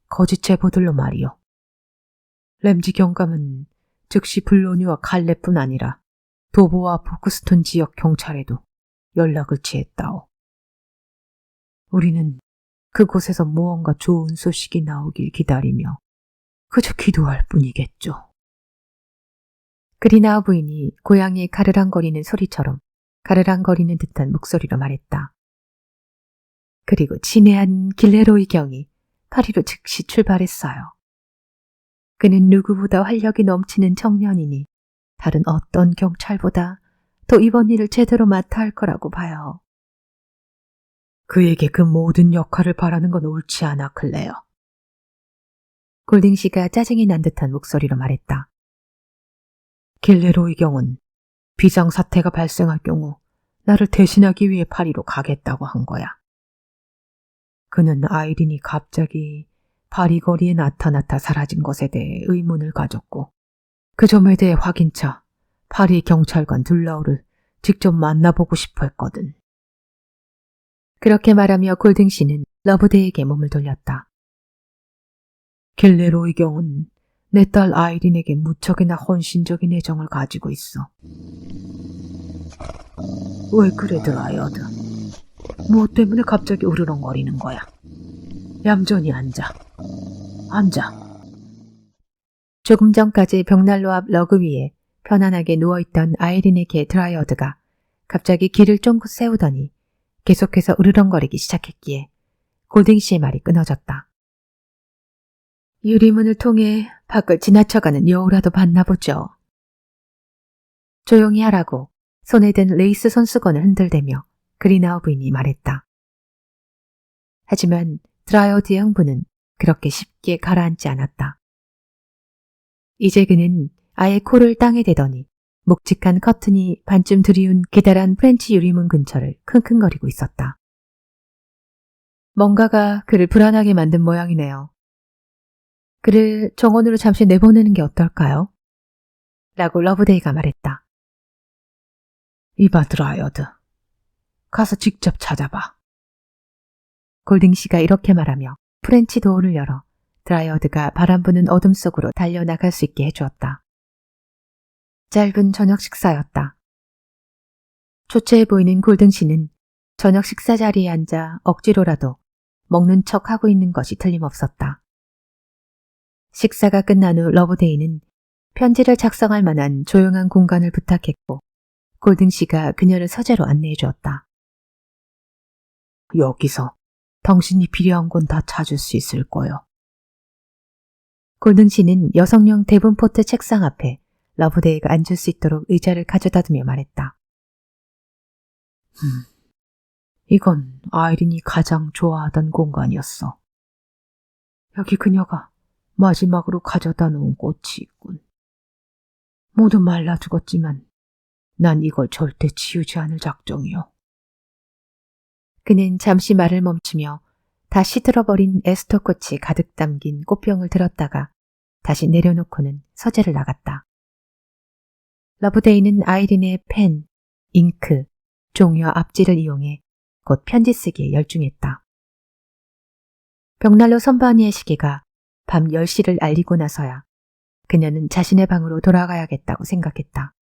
거짓 제보들로 말이요. 램지 경감은 즉시 블로니와 칼레뿐 아니라 도보와 포크스톤 지역 경찰에도 연락을 취했다오. 우리는 그곳에서 무언가 좋은 소식이 나오길 기다리며 그저 기도할 뿐이겠죠. 그리나 부인이 고양이의 가르랑거리는 소리처럼 가르랑거리는 듯한 목소리로 말했다. 그리고 친애한 길레로이 경이 파리로 즉시 출발했어요. 그는 누구보다 활력이 넘치는 청년이니 다른 어떤 경찰보다 더 이번 일을 제대로 맡아 할 거라고 봐요. 그에게 그 모든 역할을 바라는 건 옳지 않아, 클레어. 골딩 씨가 짜증이 난 듯한 목소리로 말했다. 길레로이 경은 비상사태가 발생할 경우 나를 대신하기 위해 파리로 가겠다고 한 거야. 그는 아이린이 갑자기 파리 거리에 나타났다 사라진 것에 대해 의문을 가졌고 그 점에 대해 확인차 파리 경찰관 둘라우를 직접 만나보고 싶어 했거든. 그렇게 말하며 골딩 씨는 러브데이에게 몸을 돌렸다. 길레로이 경은 내 딸 아이린에게 무척이나 헌신적인 애정을 가지고 있어. 왜 그래, 드라이어드? 무엇 때문에 갑자기 으르렁거리는 거야? 얌전히 앉아. 조금 전까지 벽난로 앞 러그 위에 편안하게 누워있던 아이린에게 드라이어드가 갑자기 귀를 쫑긋 세우더니 계속해서 으르렁거리기 시작했기에 골딩 씨의 말이 끊어졌다. 유리문을 통해 밖을 지나쳐가는 여우라도 봤나 보죠. 조용히 하라고 손에 든 레이스 손수건을 흔들대며 그리나우 부인이 말했다. 하지만 드라이어드의 흥분은 그렇게 쉽게 가라앉지 않았다. 이제 그는 아예 코를 땅에 대더니 묵직한 커튼이 반쯤 들이운 기다란 프렌치 유리문 근처를 킁킁거리고 있었다. 뭔가가 그를 불안하게 만든 모양이네요. 그를 정원으로 잠시 내보내는 게 어떨까요? 라고 러브데이가 말했다. 이봐 드라이어드. 가서 직접 찾아봐. 골딩씨가 이렇게 말하며 프렌치 도어를 열어 드라이어드가 바람 부는 어둠 속으로 달려나갈 수 있게 해주었다. 짧은 저녁 식사였다. 초췌해 보이는 골딩씨는 저녁 식사 자리에 앉아 억지로라도 먹는 척하고 있는 것이 틀림없었다. 식사가 끝난 후 러브데이는 편지를 작성할 만한 조용한 공간을 부탁했고 골딩씨가 그녀를 서재로 안내해 주었다. 여기서 당신이 필요한 건 다 찾을 수 있을 거요. 골딩씨는 여성용 데븐포트 책상 앞에 러브데이가 앉을 수 있도록 의자를 가져다 두며 말했다. 이건 아이린이 가장 좋아하던 공간이었어. 여기 그녀가 마지막으로 가져다 놓은 꽃이 있군. 모두 말라 죽었지만 난 이걸 절대 치우지 않을 작정이요. 그는 잠시 말을 멈추며 다 시들어버린 에스터꽃이 가득 담긴 꽃병을 들었다가 다시 내려놓고는 서재를 나갔다. 러브데이는 아이린의 펜, 잉크, 종이와 앞지를 이용해 곧 편지 쓰기에 열중했다. 벽난로 선반위의 시계가 밤 10시를 알리고 나서야 그녀는 자신의 방으로 돌아가야겠다고 생각했다.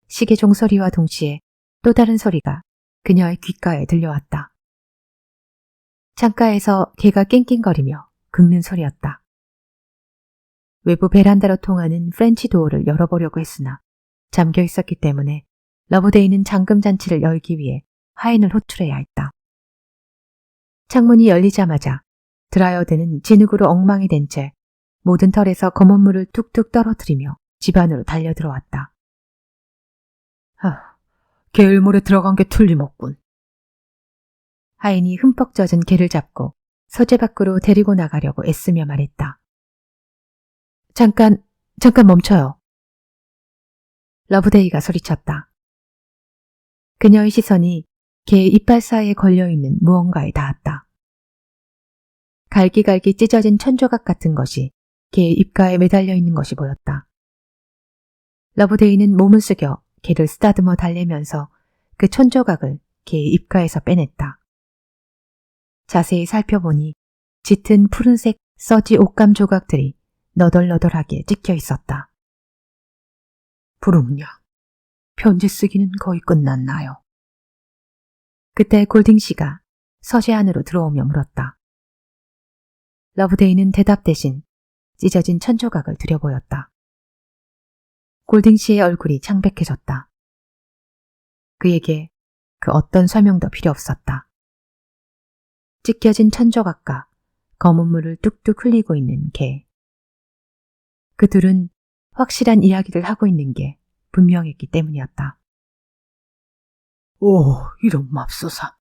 시계 종소리와 동시에 또 다른 소리가 그녀의 귓가에 들려왔다. 창가에서 개가 낑낑거리며 긁는 소리였다. 외부 베란다로 통하는 프렌치 도어를 열어보려고 했으나 잠겨 있었기 때문에 러브데이는 잠금장치를 열기 위해 하인을 호출해야 했다. 창문이 열리자마자 드라이어드는 진흙으로 엉망이 된 채 모든 털에서 검은 물을 툭툭 떨어뜨리며 집 안으로 달려들어왔다. 게을물에 들어간 게 틀림없군. 하인이 흠뻑 젖은 개를 잡고 서재 밖으로 데리고 나가려고 애쓰며 말했다. 잠깐 멈춰요. 러브데이가 소리쳤다. 그녀의 시선이 개의 이빨 사이에 걸려있는 무언가에 닿았다. 갈기갈기 찢어진 천조각 같은 것이 개의 입가에 매달려 있는 것이 보였다. 러브데이는 몸을 숙여 개를 쓰다듬어 달래면서 그 천조각을 개의 입가에서 빼냈다. 자세히 살펴보니 짙은 푸른색 서지 옷감 조각들이 너덜너덜하게 찍혀 있었다. 부름냐, 편지 쓰기는 거의 끝났나요? 그때 골딩씨가 서재 안으로 들어오며 물었다. 러브데이는 대답 대신 찢어진 천조각을 들여보였다. 골딩씨의 얼굴이 창백해졌다. 그에게 그 어떤 설명도 필요 없었다. 찢겨진 천조각과 검은 물을 뚝뚝 흘리고 있는 개. 그 둘은 확실한 이야기를 하고 있는 게 분명했기 때문이었다. 오, 이런 맙소사.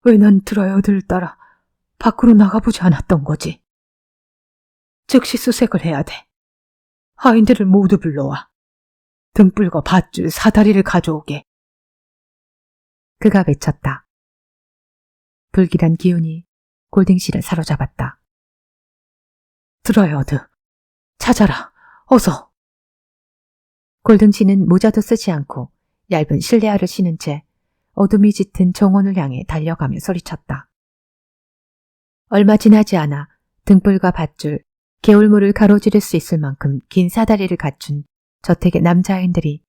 왜 난 드라이어드를 따라 밖으로 나가보지 않았던 거지? 즉시 수색을 해야 돼. 하인들을 모두 불러와. 등불과 밧줄, 사다리를 가져오게. 그가 외쳤다. 불길한 기운이 골딩씨를 사로잡았다. 드라이어드, 찾아라, 어서. 골딩씨는 모자도 쓰지 않고 얇은 실내화를 신은 채 어둠이 짙은 정원을 향해 달려가며 소리쳤다. 얼마 지나지 않아 등불과 밧줄, 개울물을 가로지를 수 있을 만큼 긴 사다리를 갖춘 저택의 남자아인들이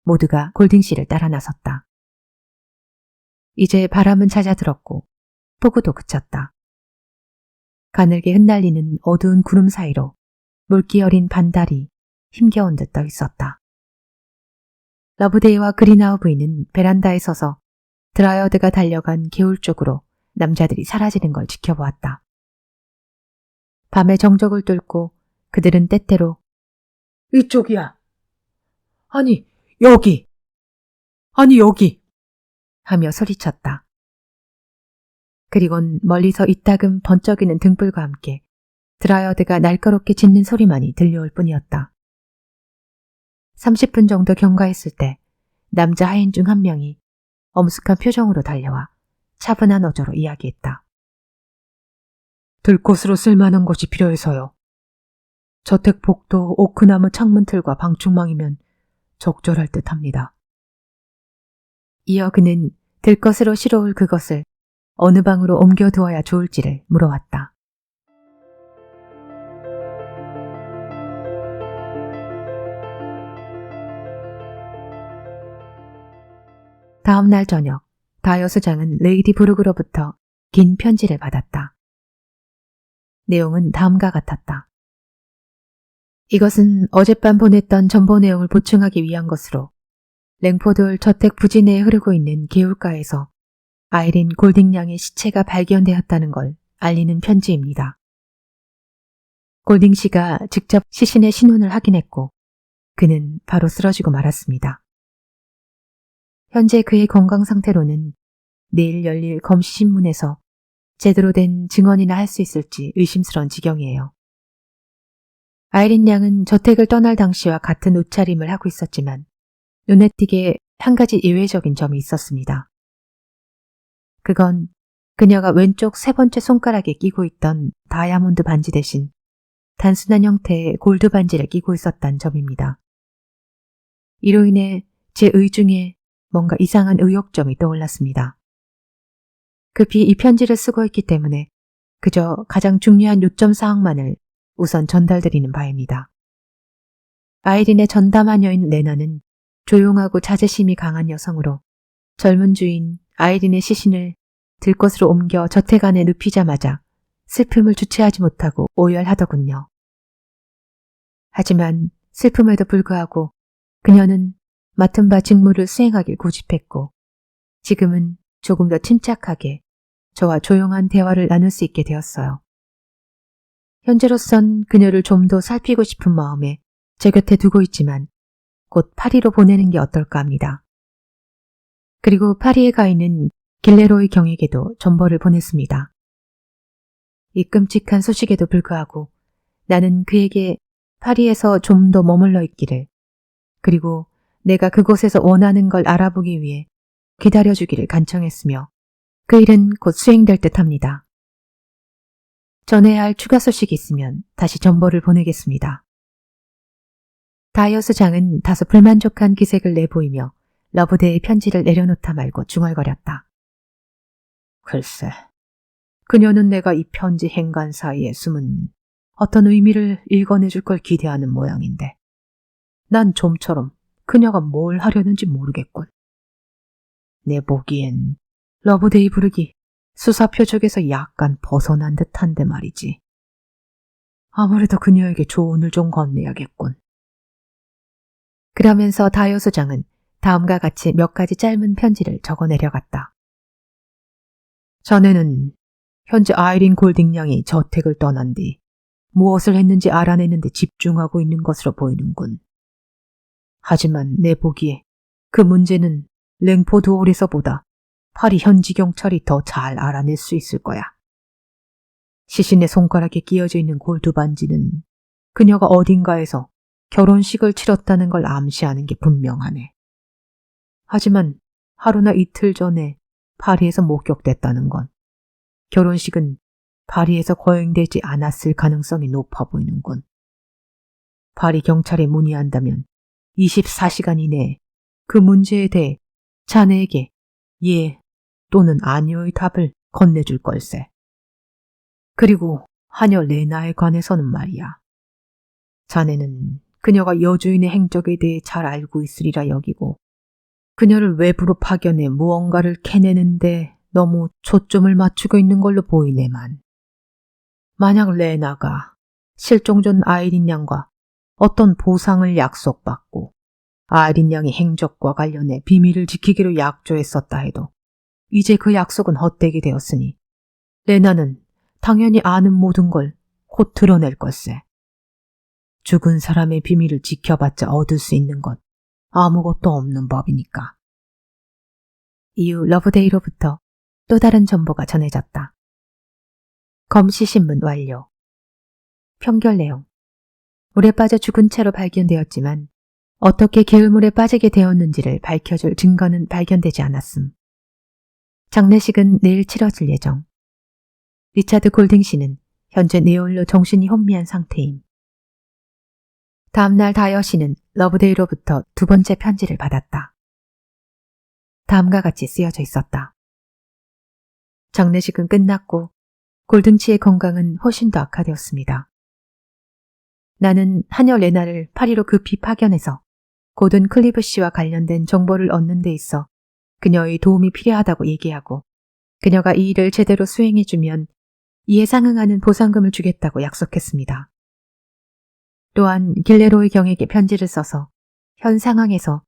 모두가 골딩씨를 따라 나섰다. 이제 바람은 잦아들었고 폭우도 그쳤다. 가늘게 흩날리는 어두운 구름 사이로 물기 어린 반달이 힘겨운 듯 떠 있었다. 러브데이와 그리나우 부인은 베란다에 서서 드라이어드가 달려간 개울 쪽으로 남자들이 사라지는 걸 지켜보았다. 밤의 정적을 뚫고 그들은 때때로 이쪽이야. 아니, 여기. 아니, 여기. 하며 소리쳤다. 그리곤 멀리서 이따금 번쩍이는 등불과 함께 드라이어드가 날카롭게 짖는 소리만이 들려올 뿐이었다. 30분 정도 경과했을 때 남자 하인 중 한 명이 엄숙한 표정으로 달려와 차분한 어조로 이야기했다. 들것으로 쓸만한 것이 필요해서요. 저택 복도 오크나무 창문틀과 방충망이면 적절할 듯합니다. 이어 그는 들것으로 실어올 그것을 어느 방으로 옮겨두어야 좋을지를 물어왔다. 다음 날 저녁, 다이어 수장은 레이디 브룩으로부터 긴 편지를 받았다. 내용은 다음과 같았다. 이것은 어젯밤 보냈던 전보 내용을 보충하기 위한 것으로 랭포드홀 저택 부지 내에 흐르고 있는 개울가에서 아이린 골딩 양의 시체가 발견되었다는 걸 알리는 편지입니다. 골딩 씨가 직접 시신의 신원을 확인했고 그는 바로 쓰러지고 말았습니다. 현재 그의 건강 상태로는 내일 열릴 검시 신문에서 제대로 된 증언이나 할 수 있을지 의심스러운 지경이에요. 아이린 양은 저택을 떠날 당시와 같은 옷차림을 하고 있었지만 눈에 띄게 한 가지 예외적인 점이 있었습니다. 그건 그녀가 왼쪽 세 번째 손가락에 끼고 있던 다이아몬드 반지 대신 단순한 형태의 골드 반지를 끼고 있었다는 점입니다. 이로 인해 제 의중에 뭔가 이상한 의혹점이 떠올랐습니다. 급히 이 편지를 쓰고 있기 때문에 그저 가장 중요한 요점 사항만을 우선 전달드리는 바입니다. 아이린의 전담하녀인 레나는 조용하고 자제심이 강한 여성으로 젊은 주인 아이린의 시신을 들것으로 옮겨 저택 안에 눕히자마자 슬픔을 주체하지 못하고 오열하더군요. 하지만 슬픔에도 불구하고 그녀는 맡은 바 직무를 수행하길 고집했고 지금은 조금 더 침착하게 저와 조용한 대화를 나눌 수 있게 되었어요. 현재로선 그녀를 좀 더 살피고 싶은 마음에 제 곁에 두고 있지만 곧 파리로 보내는 게 어떨까 합니다. 그리고 파리에 가 있는 길레로이 경에게도 전보를 보냈습니다. 이 끔찍한 소식에도 불구하고 나는 그에게 파리에서 좀 더 머물러 있기를 그리고 내가 그곳에서 원하는 걸 알아보기 위해 기다려주기를 간청했으며 그 일은 곧 수행될 듯합니다. 전해야 할 추가 소식이 있으면 다시 전보를 보내겠습니다. 다이어스 장은 다소 불만족한 기색을 내보이며 러브데이의 편지를 내려놓다 말고 중얼거렸다. 글쎄, 그녀는 내가 이 편지 행간 사이에 숨은 어떤 의미를 읽어내줄 걸 기대하는 모양인데 난 좀처럼 그녀가 뭘 하려는지 모르겠군. 내 보기엔 러브데이 부르기 수사 표적에서 약간 벗어난 듯한데 말이지. 아무래도 그녀에게 조언을 좀 건네야겠군. 그러면서 다이어 소장은 다음과 같이 몇 가지 짧은 편지를 적어 내려갔다. 자네는 현재 아이린 골딩 양이 저택을 떠난 뒤 무엇을 했는지 알아내는 데 집중하고 있는 것으로 보이는군. 하지만 내 보기에 그 문제는 랭포드 홀에서보다 파리 현지 경찰이 더 잘 알아낼 수 있을 거야. 시신의 손가락에 끼어져 있는 골드 반지는 그녀가 어딘가에서 결혼식을 치렀다는 걸 암시하는 게 분명하네. 하지만 하루나 이틀 전에 파리에서 목격됐다는 건 결혼식은 파리에서 거행되지 않았을 가능성이 높아 보이는군. 파리 경찰에 문의한다면 24시간 이내에 그 문제에 대해 자네에게 예 또는 아니오의 답을 건네줄 걸세. 그리고 하녀 레나에 관해서는 말이야. 자네는 그녀가 여주인의 행적에 대해 잘 알고 있으리라 여기고 그녀를 외부로 파견해 무언가를 캐내는데 너무 초점을 맞추고 있는 걸로 보이네만. 만약 레나가 실종 전 아이린 양과 어떤 보상을 약속받고 아이린 양의 행적과 관련해 비밀을 지키기로 약조했었다 해도 이제 그 약속은 헛되게 되었으니 레나는 당연히 아는 모든 걸 곧 드러낼 걸세. 죽은 사람의 비밀을 지켜봤자 얻을 수 있는 것 아무것도 없는 법이니까. 이후 러브데이로부터 또 다른 정보가 전해졌다. 검시신문 완료. 평결 내용. 물에 빠져 죽은 채로 발견되었지만 어떻게 개울물에 빠지게 되었는지를 밝혀줄 증거는 발견되지 않았음. 장례식은 내일 치러질 예정. 리차드 골딩 씨는 현재 뇌혈로 정신이 혼미한 상태임. 다음날 다이어 씨는 러브데이로부터 두 번째 편지를 받았다. 다음과 같이 쓰여져 있었다. 장례식은 끝났고 골딩 씨의 건강은 훨씬 더 악화되었습니다. 나는 하녀 레나를 파리로 급히 파견해서 고든 클리브 씨와 관련된 정보를 얻는 데 있어 그녀의 도움이 필요하다고 얘기하고 그녀가 이 일을 제대로 수행해주면 이에 상응하는 보상금을 주겠다고 약속했습니다. 또한 길레로이 경에게 편지를 써서 현 상황에서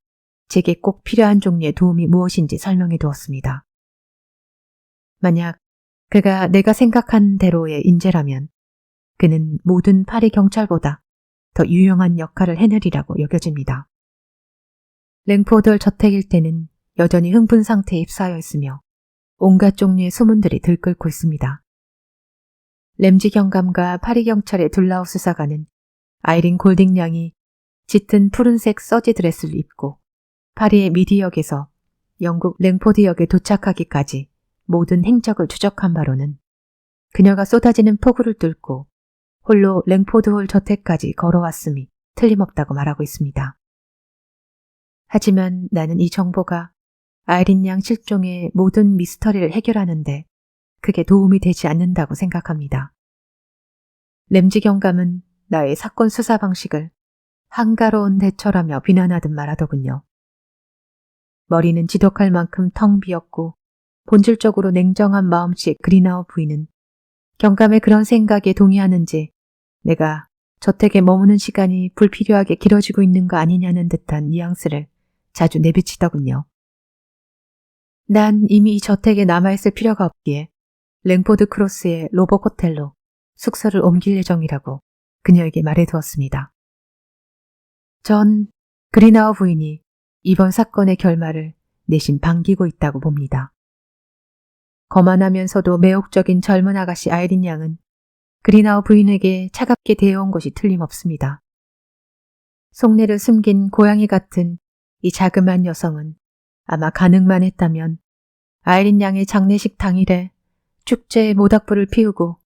제게 꼭 필요한 종류의 도움이 무엇인지 설명해 두었습니다. 만약 그가 내가 생각한 대로의 인재라면 그는 모든 파리 경찰보다 더 유용한 역할을 해내리라고 여겨집니다. 랭포덜 저택 일대는 여전히 흥분 상태에 휩싸여 있으며 온갖 종류의 소문들이 들끓고 있습니다. 램지 경감과 파리 경찰의 둘라우 수사관은 아이린 골딩 양이 짙은 푸른색 서지 드레스를 입고 파리의 미디역에서 영국 랭포드역에 도착하기까지 모든 행적을 추적한 바로는 그녀가 쏟아지는 폭우를 뚫고 홀로 랭포드홀 저택까지 걸어왔음이 틀림없다고 말하고 있습니다. 하지만 나는 이 정보가 아이린 양 실종의 모든 미스터리를 해결하는데 크게 도움이 되지 않는다고 생각합니다. 램지 경감은 나의 사건 수사 방식을 한가로운 대처라며 비난하듯 말하더군요. 머리는 지독할 만큼 텅 비었고 본질적으로 냉정한 마음씨의 그리나우 부인은 경감의 그런 생각에 동의하는지 내가 저택에 머무는 시간이 불필요하게 길어지고 있는 거 아니냐는 듯한 뉘앙스를 자주 내비치더군요. 난 이미 이 저택에 남아있을 필요가 없기에 랭포드 크로스의 로버 호텔로 숙소를 옮길 예정이라고 그녀에게 말해두었습니다. 전 그리나우 부인이 이번 사건의 결말을 내심 반기고 있다고 봅니다. 거만하면서도 매혹적인 젊은 아가씨 아이린 양은 그리나우 부인에게 차갑게 대해온 것이 틀림없습니다. 속내를 숨긴 고양이 같은 이 자그마한 여성은 아마 가능만 했다면 아이린 양의 장례식 당일에 축제에 모닥불을 피우고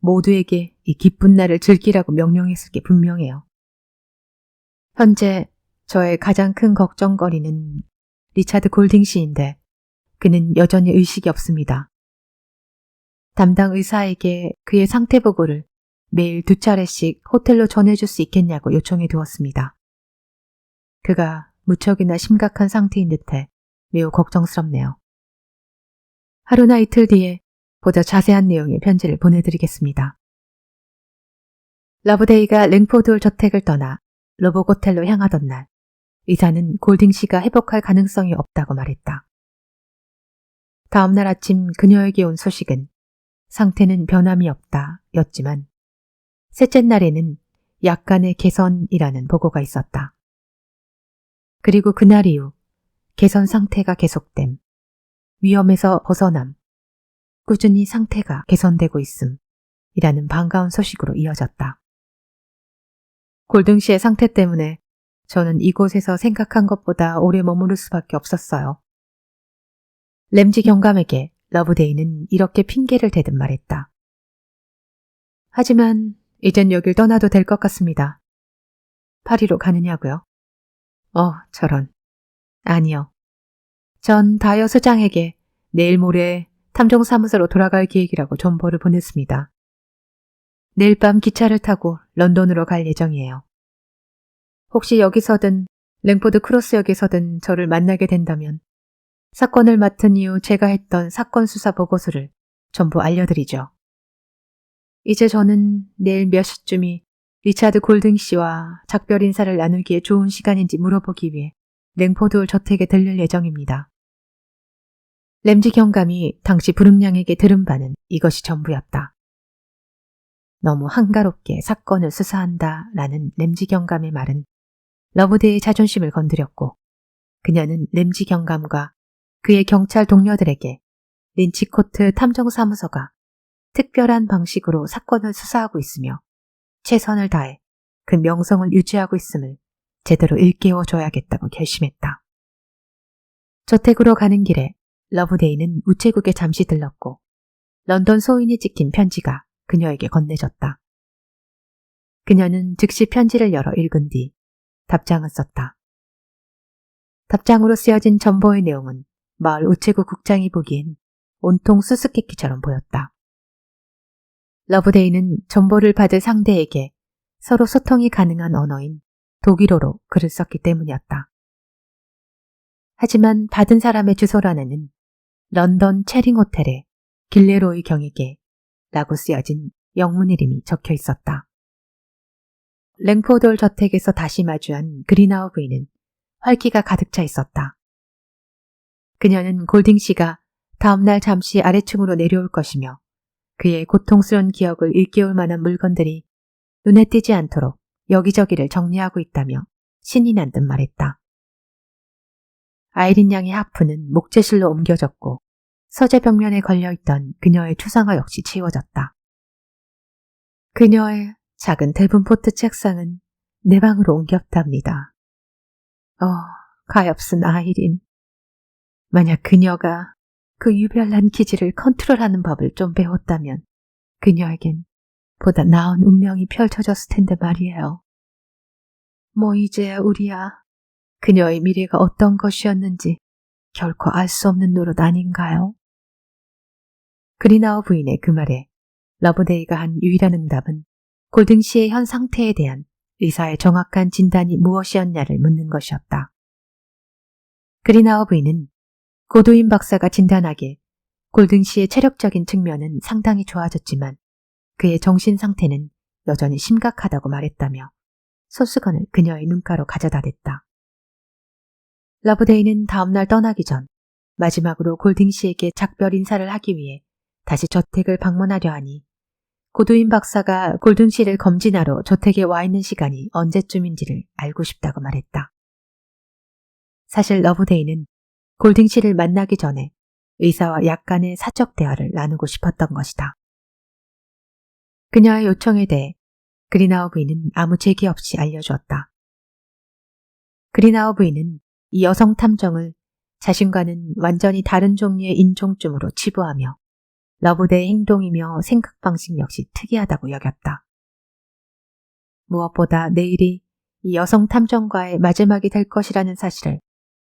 모두에게 이 기쁜 날을 즐기라고 명령했을 게 분명해요. 현재 저의 가장 큰 걱정거리는 리차드 골딩 씨인데 그는 여전히 의식이 없습니다. 담당 의사에게 그의 상태 보고를 매일 2차례씩 호텔로 전해줄 수 있겠냐고 요청해 두었습니다. 그가 무척이나 심각한 상태인 듯해 매우 걱정스럽네요. 하루나 이틀 뒤에 보다 자세한 내용의 편지를 보내드리겠습니다. 러브데이가 랭포드홀 저택을 떠나 로보호텔로 향하던 날 의사는 골딩 씨가 회복할 가능성이 없다고 말했다. 다음 날 아침 그녀에게 온 소식은 상태는 변함이 없다 였지만 셋째 날에는 약간의 개선이라는 보고가 있었다. 그리고 그날 이후 개선 상태가 계속됨, 위험에서 벗어남, 꾸준히 상태가 개선되고 있음 이라는 반가운 소식으로 이어졌다. 골등 씨의 상태 때문에 저는 이곳에서 생각한 것보다 오래 머무를 수밖에 없었어요. 램지 경감에게 러브데이는 이렇게 핑계를 대듯 말했다. 하지만 이젠 여길 떠나도 될 것 같습니다. 파리로 가느냐고요? 저런. 아니요. 전 다이어 소장에게 내일 모레 탐정사무소로 돌아갈 계획이라고 정보를 보냈습니다. 내일 밤 기차를 타고 런던으로 갈 예정이에요. 혹시 여기서든 랭포드 크로스역에서든 저를 만나게 된다면 사건을 맡은 이후 제가 했던 사건 수사 보고서를 전부 알려드리죠. 이제 저는 내일 몇 시쯤이 리차드 골딩 씨와 작별 인사를 나누기에 좋은 시간인지 물어보기 위해 랭포드홀 저택에 들릴 예정입니다. 램지 경감이 당시 불응량에게 들은 바는 이것이 전부였다. 너무 한가롭게 사건을 수사한다 라는 램지 경감의 말은 러브데이의 자존심을 건드렸고 그녀는 램지 경감과 그의 경찰 동료들에게 린치코트 탐정사무소가 특별한 방식으로 사건을 수사하고 있으며 최선을 다해 그 명성을 유지하고 있음을 제대로 일깨워줘야겠다고 결심했다. 저택으로 가는 길에 러브데이는 우체국에 잠시 들렀고 런던 소인이 찍힌 편지가 그녀에게 건네졌다. 그녀는 즉시 편지를 열어 읽은 뒤 답장을 썼다. 답장으로 쓰여진 전보의 내용은 마을 우체국 국장이 보기엔 온통 수수께끼처럼 보였다. 러브데이는 전보를 받을 상대에게 서로 소통이 가능한 언어인 독일어로 글을 썼기 때문이었다. 하지만 받은 사람의 주소란에는 런던 체링 호텔의 길레로이 경에게 라고 쓰여진 영문 이름이 적혀 있었다. 랭포돌 저택에서 다시 마주한 그린하우 부인은 활기가 가득 차 있었다. 그녀는 골딩 씨가 다음날 잠시 아래층으로 내려올 것이며 그의 고통스러운 기억을 일깨울 만한 물건들이 눈에 띄지 않도록 여기저기를 정리하고 있다며 신이 난 듯 말했다. 아이린 양의 하프는 목재실로 옮겨졌고 서재 벽면에 걸려있던 그녀의 추상화 역시 치워졌다. 그녀의 작은 데븐포트 책상은 내 방으로 옮겼답니다. 가엾은 아이린. 만약 그녀가 그 유별난 기질을 컨트롤하는 법을 좀 배웠다면 그녀에겐 보다 나은 운명이 펼쳐졌을 텐데 말이에요. 뭐 이제 우리야 그녀의 미래가 어떤 것이었는지 결코 알 수 없는 노릇 아닌가요? 그린하우 부인의 그 말에 러브데이가 한 유일한 응답은 골든 씨의 현 상태에 대한 의사의 정확한 진단이 무엇이었냐를 묻는 것이었다. 그린하우 부인은 고두인 박사가 진단하기에 골든 씨의 체력적인 측면은 상당히 좋아졌지만 그의 정신 상태는 여전히 심각하다고 말했다며 소수건을 그녀의 눈가로 가져다 댔다. 러브데이는 다음날 떠나기 전 마지막으로 골딩 씨에게 작별 인사를 하기 위해 다시 저택을 방문하려 하니 고두인 박사가 골든 씨를 검진하러 저택에 와 있는 시간이 언제쯤인지를 알고 싶다고 말했다. 사실 러브데이는 골딩 씨를 만나기 전에 의사와 약간의 사적 대화를 나누고 싶었던 것이다. 그녀의 요청에 대해 그린하우 부인은 아무 제기 없이 알려주었다. 그린하우 부인은 이 여성 탐정을 자신과는 완전히 다른 종류의 인종쯤으로 치부하며 러브데이의 행동이며 생각 방식 역시 특이하다고 여겼다. 무엇보다 내일이 이 여성 탐정과의 마지막이 될 것이라는 사실을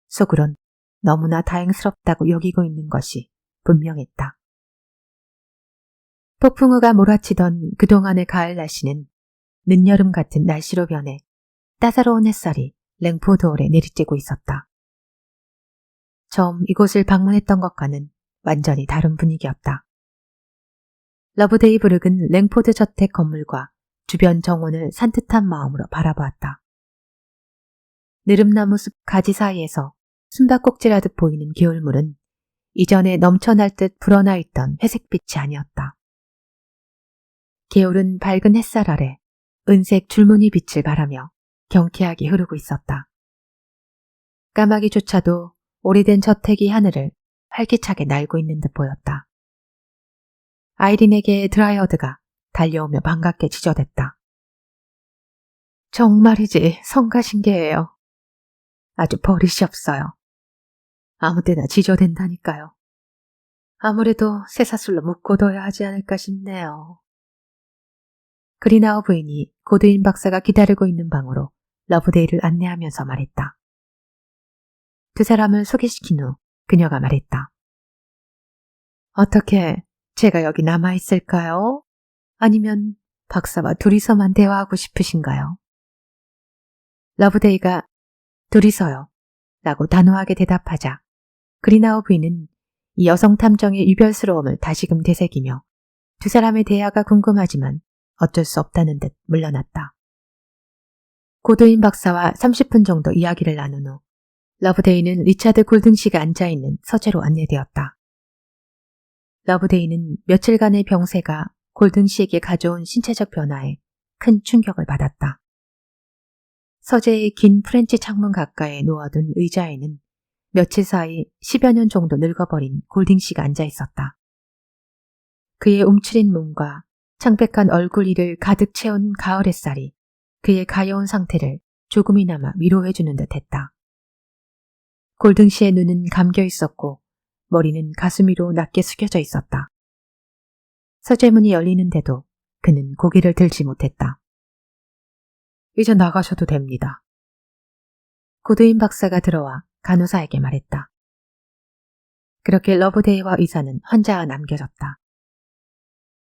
속으론 너무나 다행스럽다고 여기고 있는 것이 분명했다. 폭풍우가 몰아치던 그동안의 가을 날씨는 늦여름 같은 날씨로 변해 따사로운 햇살이 랭포드홀에 내리쬐고 있었다. 처음 이곳을 방문했던 것과는 완전히 다른 분위기였다. 러브데이 브룩은 랭포드 저택 건물과 주변 정원을 산뜻한 마음으로 바라보았다. 느릅나무 숲 가지 사이에서 숨바꼭질하듯 보이는 기울물은 이전에 넘쳐날 듯 불어나 있던 회색빛이 아니었다. 개울은 밝은 햇살 아래 은색 줄무늬 빛을 발하며 경쾌하게 흐르고 있었다. 까마귀조차도 오래된 저택이 하늘을 활기차게 날고 있는 듯 보였다. 아이린에게 드라이어드가 달려오며 반갑게 지저댔다. 정말이지 성가신게예요. 아주 버릇이 없어요. 아무 때나 지저댄다니까요. 아무래도 쇠사슬로 묶어둬야 하지 않을까 싶네요. 그린하우 부인이 고드인 박사가 기다리고 있는 방으로 러브데이를 안내하면서 말했다. 두 사람을 소개시킨 후 그녀가 말했다. 어떻게 제가 여기 남아있을까요? 아니면 박사와 둘이서만 대화하고 싶으신가요? 러브데이가 둘이서요 라고 단호하게 대답하자 그린하우 부인은 이 여성 탐정의 유별스러움을 다시금 되새기며 두 사람의 대화가 궁금하지만 어쩔 수 없다는 듯 물러났다. 고도인 박사와 30분 정도 이야기를 나눈 후 러브데이는 리차드 골든씨가 앉아있는 서재로 안내되었다. 러브데이는 며칠간의 병세가 골든 씨에게 가져온 신체적 변화에 큰 충격을 받았다. 서재의 긴 프렌치 창문 가까이에 놓아둔 의자에는 며칠 사이 10여 년 정도 늙어버린 골딩 씨가 앉아 있었다. 그의 움츠린 몸과 창백한 얼굴 위를 가득 채운 가을 햇살이 그의 가여운 상태를 조금이나마 위로해주는 듯했다. 골든 씨의 눈은 감겨 있었고 머리는 가슴 위로 낮게 숙여져 있었다. 서재문이 열리는데도 그는 고개를 들지 못했다. 이제 나가셔도 됩니다. 고드윈 박사가 들어와 간호사에게 말했다. 그렇게 러브데이와 의사는 환자와 남겨졌다.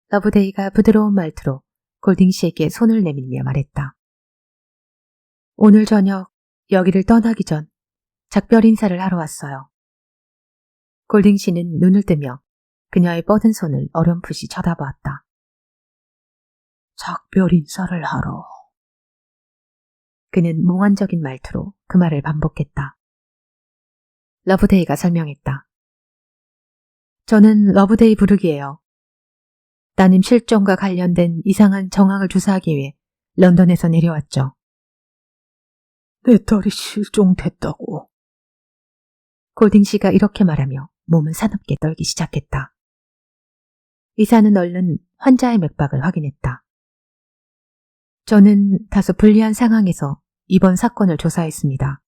러브데이가 부드러운 말투로 골딩 씨에게 손을 내밀며 말했다. 오늘 저녁 여기를 떠나기 전 작별 인사를 하러 왔어요. 골딩 씨는 눈을 뜨며 그녀의 뻗은 손을 어렴풋이 쳐다보았다. 작별 인사를 하러. 그는 몽환적인 말투로 그 말을 반복했다. 러브데이가 설명했다. 저는 러브데이 부르기예요. 따님 실종과 관련된 이상한 정황을 조사하기 위해 런던에서 내려왔죠. 내 딸이 실종됐다고. 골딩 씨가 이렇게 말하며 몸은 사납게 떨기 시작했다. 의사는 얼른 환자의 맥박을 확인했다. 저는 다소 불리한 상황에서 이번 사건을 조사했습니다.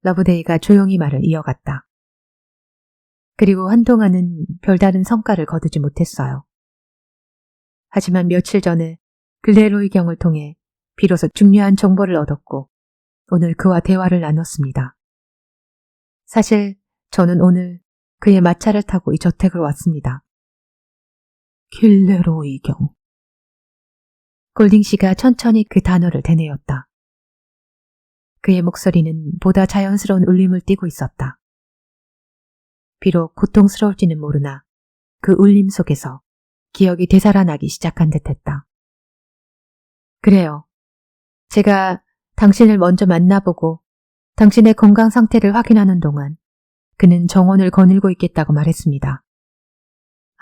러브데이가 조용히 말을 이어갔다. 그리고 한동안은 별다른 성과를 거두지 못했어요. 하지만 며칠 전에 글레로이 경을 통해 비로소 중요한 정보를 얻었고 오늘 그와 대화를 나눴습니다. 사실 저는 오늘 그의 마차를 타고 이 저택으로 왔습니다. 길레로이 경. 골딩 씨가 천천히 그 단어를 되뇌었다. 그의 목소리는 보다 자연스러운 울림을 띠고 있었다. 비록 고통스러울지는 모르나 그 울림 속에서 기억이 되살아나기 시작한 듯했다. 그래요. 제가 당신을 먼저 만나보고 당신의 건강 상태를 확인하는 동안 그는 정원을 거닐고 있겠다고 말했습니다.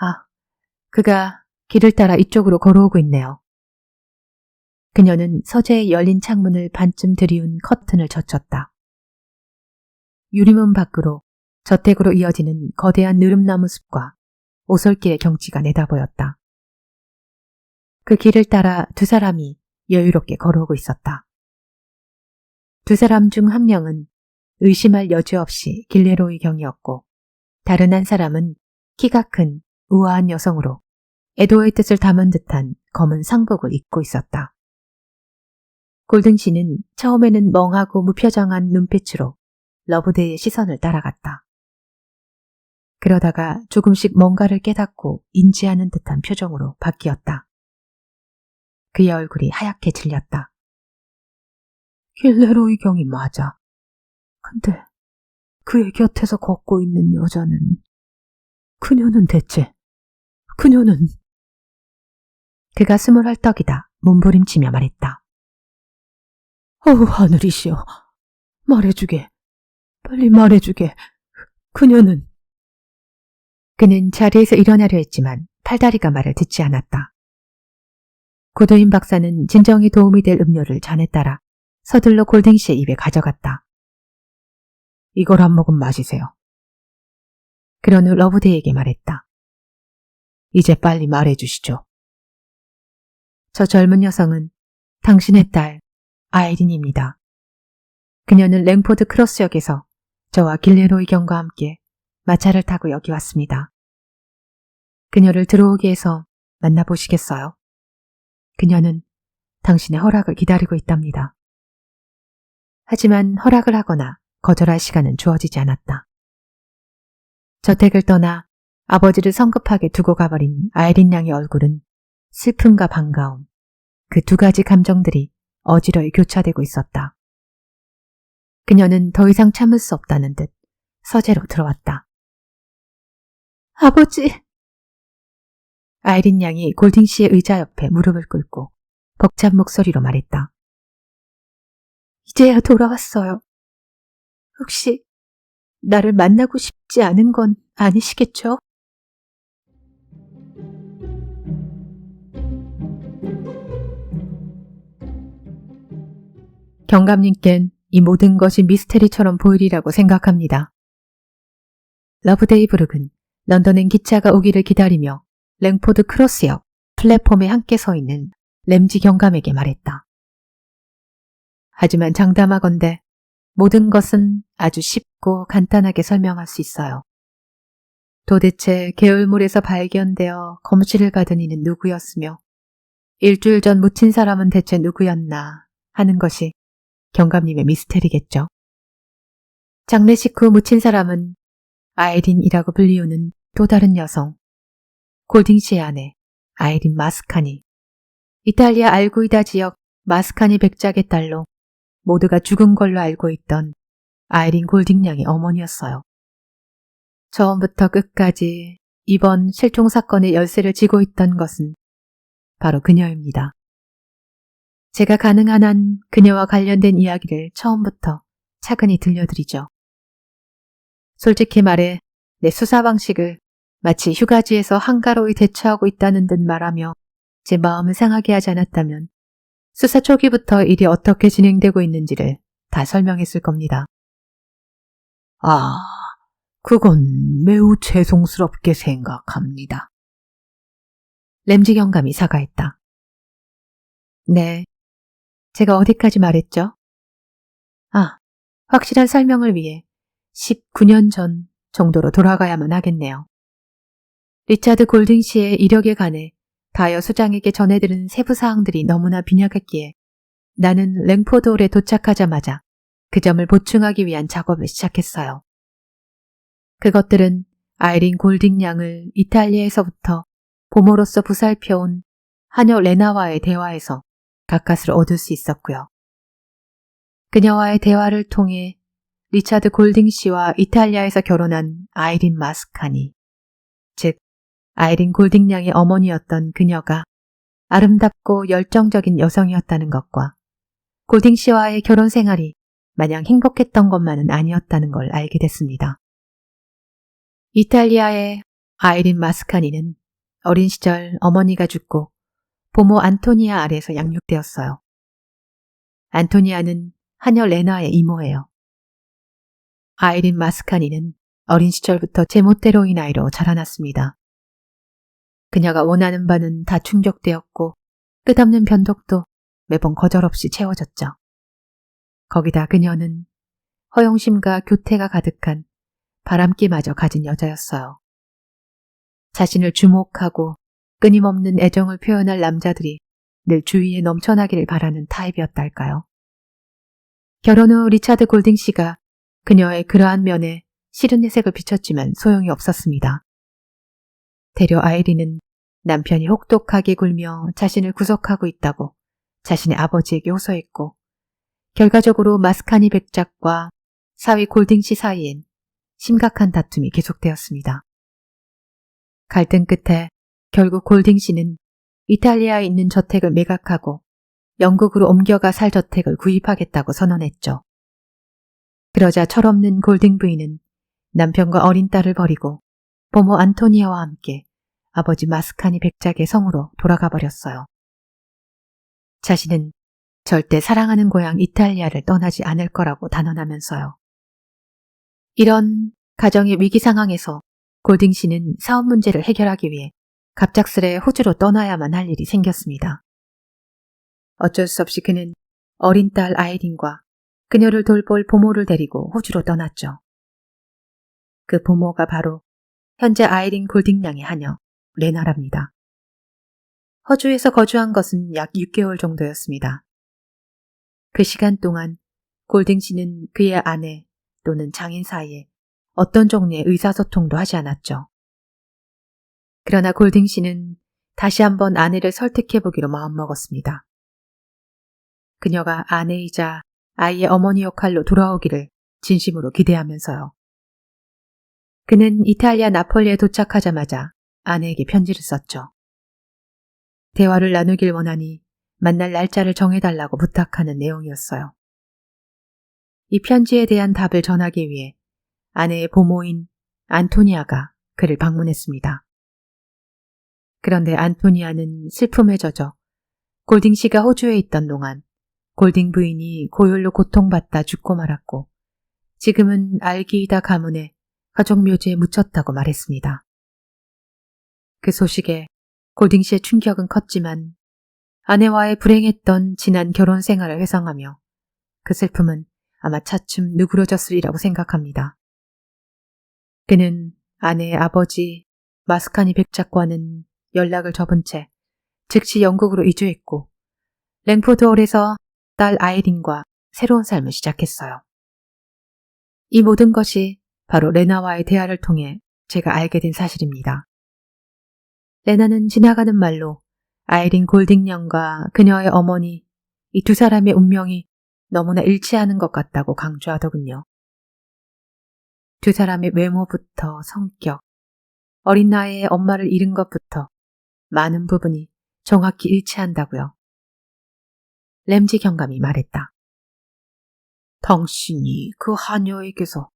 아, 그가 길을 따라 이쪽으로 걸어오고 있네요. 그녀는 서재의 열린 창문을 반쯤 들이운 커튼을 젖혔다. 유리문 밖으로 저택으로 이어지는 거대한 느릅나무 숲과 오솔길의 경치가 내다보였다. 그 길을 따라 두 사람이 여유롭게 걸어오고 있었다. 두 사람 중 한 명은 의심할 여지 없이 길레로이 경이었고 다른 한 사람은 키가 큰 우아한 여성으로 에도의 뜻을 담은 듯한 검은 상복을 입고 있었다. 골든 씨는 처음에는 멍하고 무표정한 눈빛으로 러브데이의 시선을 따라갔다. 그러다가 조금씩 뭔가를 깨닫고 인지하는 듯한 표정으로 바뀌었다. 그의 얼굴이 하얗게 질렸다. 길레로이 경이 맞아. 근데 그의 곁에서 걷고 있는 여자는 그녀는 대체 그녀는 그가 숨을 헐떡이다 몸부림치며 말했다. 어우 하늘이시여 말해주게 빨리 말해주게 그녀는 그는 자리에서 일어나려 했지만 팔다리가 말을 듣지 않았다. 고도인 박사는 진정에 도움이 될 음료를 잔에 따라 서둘러 골딩 씨의 입에 가져갔다. 이걸 한 모금 마시세요. 그런 후 러브데이에게 말했다. 이제 빨리 말해주시죠. 저 젊은 여성은 당신의 딸 아이린입니다. 그녀는 랭포드 크로스역에서 저와 길레로이 경과 함께 마차를 타고 여기 왔습니다. 그녀를 들어오게 해서 만나보시겠어요? 그녀는 당신의 허락을 기다리고 있답니다. 하지만 허락을 하거나 거절할 시간은 주어지지 않았다. 저택을 떠나 아버지를 성급하게 두고 가버린 아이린 양의 얼굴은 슬픔과 반가움, 그 두 가지 감정들이 어지러이 교차되고 있었다. 그녀는 더 이상 참을 수 없다는 듯 서재로 들어왔다. 아버지! 아이린 양이 골딩 씨의 의자 옆에 무릎을 꿇고 벅찬 목소리로 말했다. 이제야 돌아왔어요. 혹시 나를 만나고 싶지 않은 건 아니시겠죠? 경감님께는 이 모든 것이 미스테리처럼 보이리라고 생각합니다. 러브데이브룩은 런던행 기차가 오기를 기다리며 랭포드 크로스역 플랫폼에 함께 서 있는 램지 경감에게 말했다. 하지만 장담하건대 모든 것은 아주 쉽고 간단하게 설명할 수 있어요. 도대체 개울물에서 발견되어 검시를 받은 이는 누구였으며 일주일 전 묻힌 사람은 대체 누구였나 하는 것이 경감님의 미스테리겠죠. 장례식 후 묻힌 사람은 아이린이라고 불리우는 또 다른 여성, 골딩씨의 아내 아이린 마스카니, 이탈리아 알구이다 지역 마스카니 백작의 딸로 모두가 죽은 걸로 알고 있던 아이린 골딩 양의 어머니였어요. 처음부터 끝까지 이번 실종 사건의 열쇠를 쥐고 있던 것은 바로 그녀입니다. 제가 가능한 한 그녀와 관련된 이야기를 처음부터 차근히 들려드리죠. 솔직히 말해 내 수사 방식을 마치 휴가지에서 한가로이 대처하고 있다는 듯 말하며 제 마음을 상하게 하지 않았다면 수사 초기부터 일이 어떻게 진행되고 있는지를 다 설명했을 겁니다. 아, 그건 매우 죄송스럽게 생각합니다. 램지 경감이 사과했다. 네, 제가 어디까지 말했죠? 확실한 설명을 위해 19년 전 정도로 돌아가야만 하겠네요. 리차드 골딩 씨의 이력에 관해 다이어 수장에게 전해들은 세부 사항들이 너무나 빈약했기에 나는 랭포드홀에 도착하자마자 그 점을 보충하기 위한 작업을 시작했어요. 그것들은 아이린 골딩 양을 이탈리아에서부터 보모로서 부살펴온 하녀 레나와의 대화에서 가까스로 얻을 수 있었고요. 그녀와의 대화를 통해 리차드 골딩 씨와 이탈리아에서 결혼한 아이린 마스카니, 즉 아이린 골딩 양의 어머니였던 그녀가 아름답고 열정적인 여성이었다는 것과 골딩 씨와의 결혼 생활이 마냥 행복했던 것만은 아니었다는 걸 알게 됐습니다. 이탈리아의 아이린 마스카니는 어린 시절 어머니가 죽고 보모 안토니아 아래에서 양육되었어요. 안토니아는 하녀 레나의 이모예요. 아이린 마스카니는 어린 시절부터 제멋대로인 아이로 자라났습니다. 그녀가 원하는 바는 다 충족되었고 끝없는 변덕도 매번 거절없이 채워졌죠. 거기다 그녀는 허영심과 교태가 가득한 바람기마저 가진 여자였어요. 자신을 주목하고 끊임없는 애정을 표현할 남자들이 늘 주위에 넘쳐나기를 바라는 타입이었달까요. 결혼 후 리차드 골딩 씨가 그녀의 그러한 면에 싫은 내색을 비쳤지만 소용이 없었습니다. 대려 아이린은 남편이 혹독하게 굴며 자신을 구속하고 있다고 자신의 아버지에게 호소했고 결과적으로 마스카니 백작과 사위 골딩 씨 사이엔 심각한 다툼이 계속되었습니다. 갈등 끝에 결국 골딩 씨는 이탈리아에 있는 저택을 매각하고 영국으로 옮겨가 살 저택을 구입하겠다고 선언했죠. 그러자 철없는 골딩 부인은 남편과 어린 딸을 버리고 보모 안토니아와 함께 아버지 마스카니 백작의 성으로 돌아가 버렸어요. 자신은 절대 사랑하는 고향 이탈리아를 떠나지 않을 거라고 단언하면서요. 이런 가정의 위기 상황에서 골딩 씨는 사업 문제를 해결하기 위해 갑작스레 호주로 떠나야만 할 일이 생겼습니다. 어쩔 수 없이 그는 어린 딸 아이린과 그녀를 돌볼 보모를 데리고 호주로 떠났죠. 그 보모가 바로 현재 아이린 골딩 양의 하녀 레나랍니다. 호주에서 거주한 것은 약 6개월 정도였습니다. 그 시간 동안 골딩 씨는 그의 아내 또는 장인 사이에 어떤 종류의 의사소통도 하지 않았죠. 그러나 골딩 씨는 다시 한번 아내를 설득해보기로 마음먹었습니다. 그녀가 아내이자 아이의 어머니 역할로 돌아오기를 진심으로 기대하면서요. 그는 이탈리아 나폴리에 도착하자마자 아내에게 편지를 썼죠. 대화를 나누길 원하니 만날 날짜를 정해달라고 부탁하는 내용이었어요. 이 편지에 대한 답을 전하기 위해 아내의 보모인 안토니아가 그를 방문했습니다. 그런데 안토니아는 슬픔에 젖어 골딩 씨가 호주에 있던 동안 골딩 부인이 고열로 고통받다 죽고 말았고 지금은 알기이다 가문에 가족묘지에 묻혔다고 말했습니다. 그 소식에 골딩 씨의 충격은 컸지만 아내와의 불행했던 지난 결혼 생활을 회상하며 그 슬픔은 아마 차츰 누그러졌으리라고 생각합니다. 그는 아내의 아버지 마스카니 백작과는 연락을 접은 채 즉시 영국으로 이주했고 랭포드홀에서 딸 아이린과 새로운 삶을 시작했어요. 이 모든 것이 바로 레나와의 대화를 통해 제가 알게 된 사실입니다. 레나는 지나가는 말로 아이린 골딩 양과 그녀의 어머니 이 두 사람의 운명이 너무나 일치하는 것 같다고 강조하더군요. 두 사람의 외모부터 성격, 어린 나이에 엄마를 잃은 것부터 많은 부분이 정확히 일치한다고요. 램지 경감이 말했다. 당신이 그 하녀에게서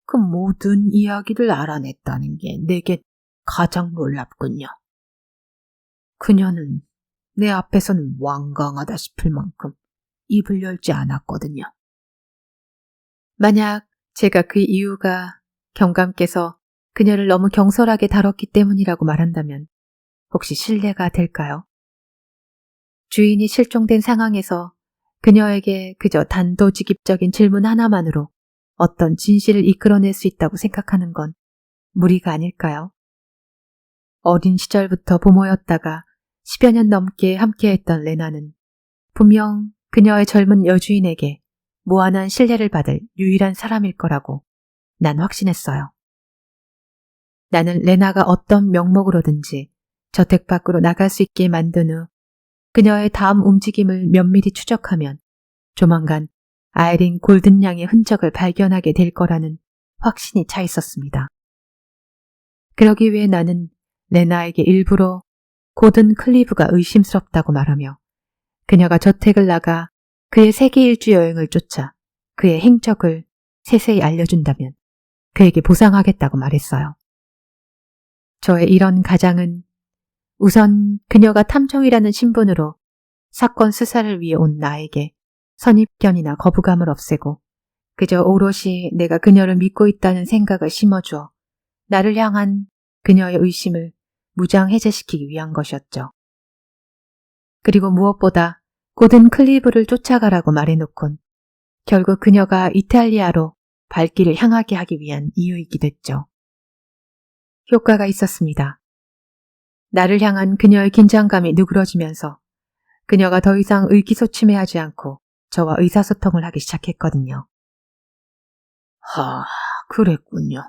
그 모든 이야기를 알아냈다는 게 내게 가장 놀랍군요. 그녀는 내 앞에서는 완강하다 싶을 만큼 입을 열지 않았거든요. 만약 제가 그 이유가 경감께서 그녀를 너무 경솔하게 다뤘기 때문이라고 말한다면 혹시 신뢰가 될까요? 주인이 실종된 상황에서 그녀에게 그저 단도직입적인 질문 하나만으로 어떤 진실을 이끌어낼 수 있다고 생각하는 건 무리가 아닐까요? 어린 시절부터 부모였다가 10여 년 넘게 함께했던 레나는 분명 그녀의 젊은 여주인에게 무한한 신뢰를 받을 유일한 사람일 거라고 난 확신했어요. 나는 레나가 어떤 명목으로든지 저택 밖으로 나갈 수 있게 만든 후 그녀의 다음 움직임을 면밀히 추적하면 조만간 아이린 골든 양의 흔적을 발견하게 될 거라는 확신이 차 있었습니다. 그러기 위해 나는 레나에게 일부러 고든 클리브가 의심스럽다고 말하며 그녀가 저택을 나가 그의 세계 일주 여행을 쫓아 그의 행적을 세세히 알려준다면 그에게 보상하겠다고 말했어요. 저의 이런 가장은 우선 그녀가 탐정이라는 신분으로 사건 수사를 위해 온 나에게 선입견이나 거부감을 없애고 그저 오롯이 내가 그녀를 믿고 있다는 생각을 심어주어 나를 향한 그녀의 의심을 무장해제시키기 위한 것이었죠. 그리고 무엇보다 고든 클리브를 쫓아가라고 말해놓곤 결국 그녀가 이탈리아로 발길을 향하게 하기 위한 이유이기도 했죠. 효과가 있었습니다. 나를 향한 그녀의 긴장감이 누그러지면서 그녀가 더 이상 의기소침해하지 않고 저와 의사소통을 하기 시작했거든요. 그랬군요.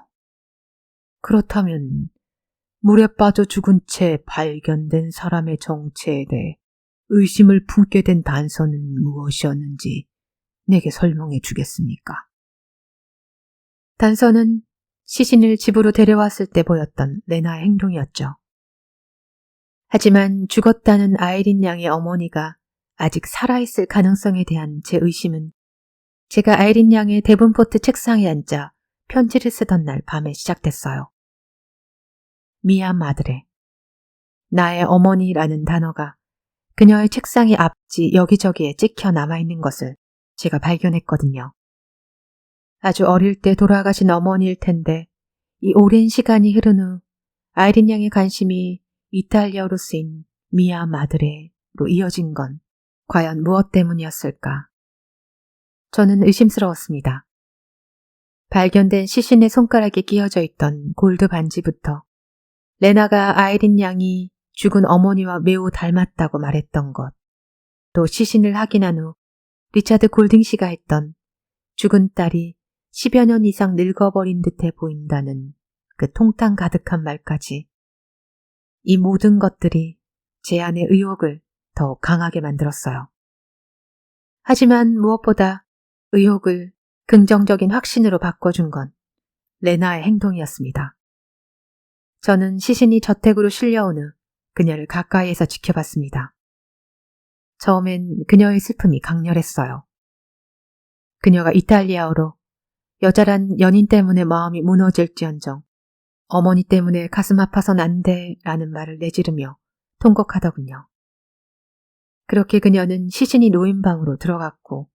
그렇다면 물에 빠져 죽은 채 발견된 사람의 정체에 대해 의심을 품게 된 단서는 무엇이었는지 내게 설명해 주겠습니까? 단서는 시신을 집으로 데려왔을 때 보였던 레나의 행동이었죠. 하지만 죽었다는 아이린 양의 어머니가 아직 살아있을 가능성에 대한 제 의심은 제가 아이린 양의 데븐포트 책상에 앉아 편지를 쓰던 날 밤에 시작됐어요. 미아 마드레, 나의 어머니라는 단어가 그녀의 책상의 앞지 여기저기에 찍혀 남아있는 것을 제가 발견했거든요. 아주 어릴 때 돌아가신 어머니일 텐데 이 오랜 시간이 흐른 후 아이린 양의 관심이 이탈리아어로 쓰인 미아 마드레로 이어진 건 과연 무엇 때문이었을까? 저는 의심스러웠습니다. 발견된 시신의 손가락에 끼어져 있던 골드 반지부터 레나가 아이린 양이 죽은 어머니와 매우 닮았다고 말했던 것, 또 시신을 확인한 후 리차드 골딩 씨가 했던 죽은 딸이 10여 년 이상 늙어버린 듯해 보인다는 그 통탄 가득한 말까지 이 모든 것들이 제 안의 의혹을 더욱 강하게 만들었어요. 하지만 무엇보다 의혹을 긍정적인 확신으로 바꿔준 건 레나의 행동이었습니다. 저는 시신이 저택으로 실려온 후 그녀를 가까이에서 지켜봤습니다. 처음엔 그녀의 슬픔이 강렬했어요. 그녀가 이탈리아어로 여자란 연인 때문에 마음이 무너질지언정 어머니 때문에 가슴 아파선 안 돼 라는 말을 내지르며 통곡하더군요. 그렇게 그녀는 시신이 놓인 방으로 들어갔고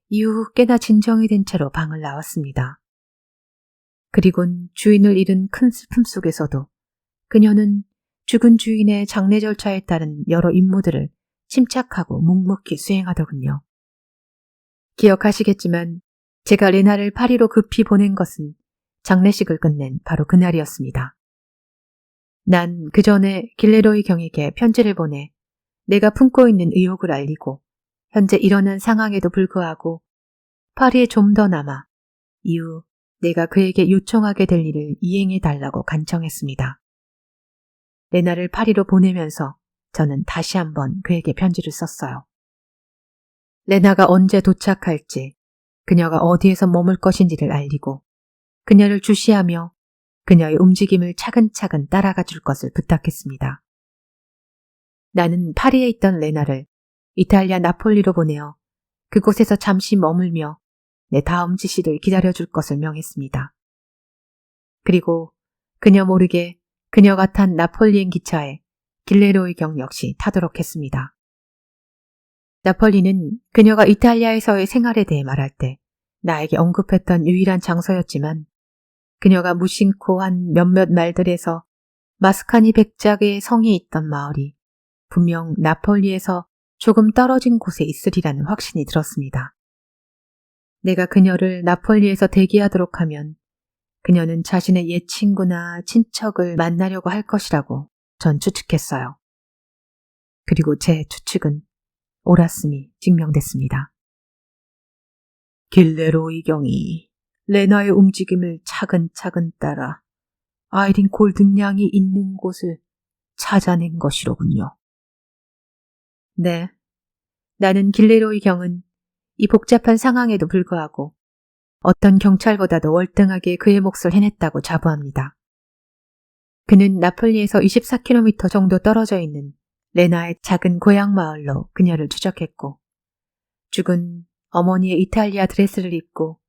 이후 꽤나 진정이 된 채로 방을 나왔습니다. 그리곤 주인을 잃은 큰 슬픔 속에서도 그녀는 죽은 주인의 장례 절차에 따른 여러 임무들을 침착하고 묵묵히 수행하더군요. 기억하시겠지만 제가 레나를 파리로 급히 보낸 것은 장례식을 끝낸 바로 그날이었습니다. 난 그 전에 길레로이 경에게 편지를 보내 내가 품고 있는 의혹을 알리고 현재 일어난 상황에도 불구하고 파리에 좀 더 남아 이후 내가 그에게 요청하게 될 일을 이행해 달라고 간청했습니다. 레나를 파리로 보내면서 저는 다시 한번 그에게 편지를 썼어요. 레나가 언제 도착할지, 그녀가 어디에서 머물 것인지를 알리고 그녀를 주시하며 그녀의 움직임을 차근차근 따라가 줄 것을 부탁했습니다. 나는 파리에 있던 레나를 이탈리아 나폴리로 보내어 그곳에서 잠시 머물며 내 다음 지시를 기다려줄 것을 명했습니다. 그리고 그녀 모르게 그녀가 탄 나폴리행 기차에 길레로이 경 역시 타도록 했습니다. 나폴리는 그녀가 이탈리아에서의 생활에 대해 말할 때 나에게 언급했던 유일한 장소였지만 그녀가 무심코 한 몇몇 말들에서 마스카니 백작의 성이 있던 마을이 분명 나폴리에서 조금 떨어진 곳에 있으리라는 확신이 들었습니다. 내가 그녀를 나폴리에서 대기하도록 하면 그녀는 자신의 옛 친구나 친척을 만나려고 할 것이라고 전 추측했어요. 그리고 제 추측은 옳았음이 증명됐습니다. 길레로이 경이 레나의 움직임을 차근차근 따라 아이린 골든 양이 있는 곳을 찾아낸 것이로군요. 네, 나는 길레로이 경은 이 복잡한 상황에도 불구하고 어떤 경찰보다도 월등하게 그의 몫을 해냈다고 자부합니다. 그는 나폴리에서 24km 정도 떨어져 있는 레나의 작은 고향 마을로 그녀를 추적했고 죽은 어머니의 이탈리아 드레스를 입고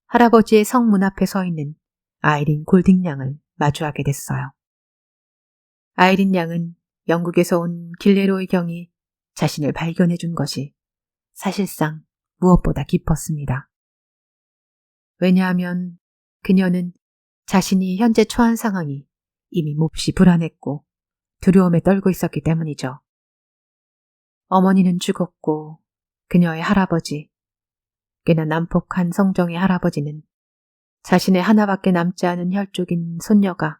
할아버지의 성 문 앞에 서 있는 아이린 골딩 양을 마주하게 됐어요. 아이린 양은 영국에서 온 길레로이 경이 자신을 발견해 준 것이 사실상 무엇보다 기뻤습니다. 왜냐하면 그녀는 자신이 현재 처한 상황이 이미 몹시 불안했고 두려움에 떨고 있었기 때문이죠. 어머니는 죽었고 그녀의 할아버지, 꽤나 난폭한 성정의 할아버지는 자신의 하나밖에 남지 않은 혈족인 손녀가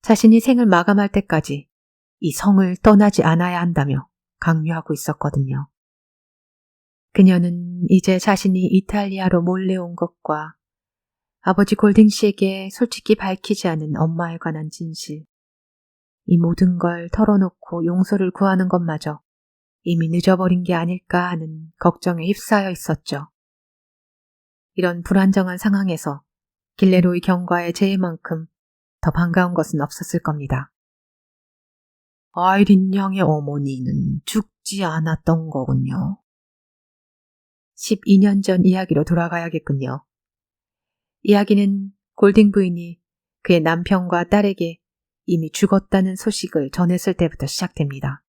자신이 생을 마감할 때까지 이 성을 떠나지 않아야 한다며 강요하고 있었거든요. 그녀는 이제 자신이 이탈리아로 몰래 온 것과 아버지 골딩 씨에게 솔직히 밝히지 않은 엄마에 관한 진실, 이 모든 걸 털어놓고 용서를 구하는 것마저 이미 늦어버린 게 아닐까 하는 걱정에 휩싸여 있었죠. 이런 불안정한 상황에서 길레로이 경과의 재해만큼 더 반가운 것은 없었을 겁니다. 아이린 양의 어머니는 죽지 않았던 거군요. 12년 전 이야기로 돌아가야겠군요. 이야기는 골딩 부인이 그의 남편과 딸에게 이미 죽었다는 소식을 전했을 때부터 시작됩니다.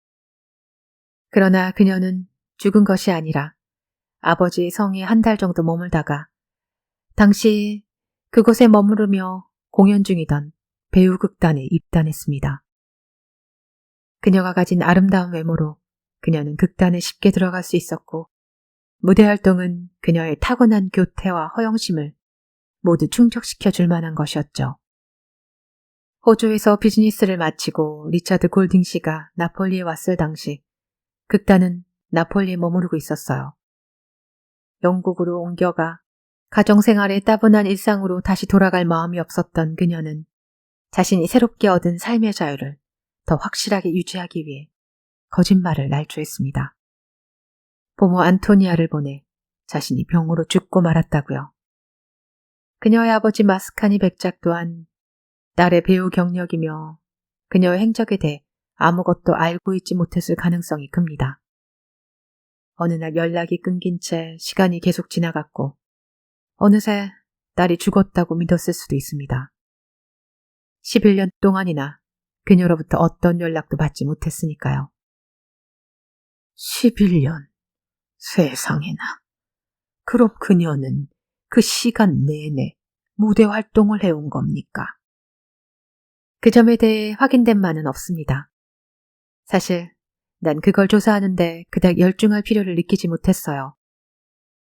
그러나 그녀는 죽은 것이 아니라 아버지의 성에 한 달 정도 머물다가 당시 그곳에 머무르며 공연 중이던 배우극단에 입단했습니다. 그녀가 가진 아름다운 외모로 그녀는 극단에 쉽게 들어갈 수 있었고 무대 활동은 그녀의 타고난 교태와 허영심을 모두 충족시켜 줄 만한 것이었죠. 호주에서 비즈니스를 마치고 리차드 골딩 씨가 나폴리에 왔을 당시 극단은 나폴리에 머무르고 있었어요. 영국으로 옮겨가 가정생활의 따분한 일상으로 다시 돌아갈 마음이 없었던 그녀는 자신이 새롭게 얻은 삶의 자유를 더 확실하게 유지하기 위해 거짓말을 날조했습니다. 부모 안토니아를 보내 자신이 병으로 죽고 말았다고요. 그녀의 아버지 마스카니 백작 또한 딸의 배우 경력이며 그녀의 행적에 대해 아무것도 알고 있지 못했을 가능성이 큽니다. 어느 날 연락이 끊긴 채 시간이 계속 지나갔고 어느새 딸이 죽었다고 믿었을 수도 있습니다. 11년 동안이나 그녀로부터 어떤 연락도 받지 못했으니까요. 11년. 세상에나. 그럼 그녀는 그 시간 내내 무대 활동을 해온 겁니까? 그 점에 대해 확인된 바는 없습니다. 사실 난 그걸 조사하는데 그닥 열중할 필요를 느끼지 못했어요.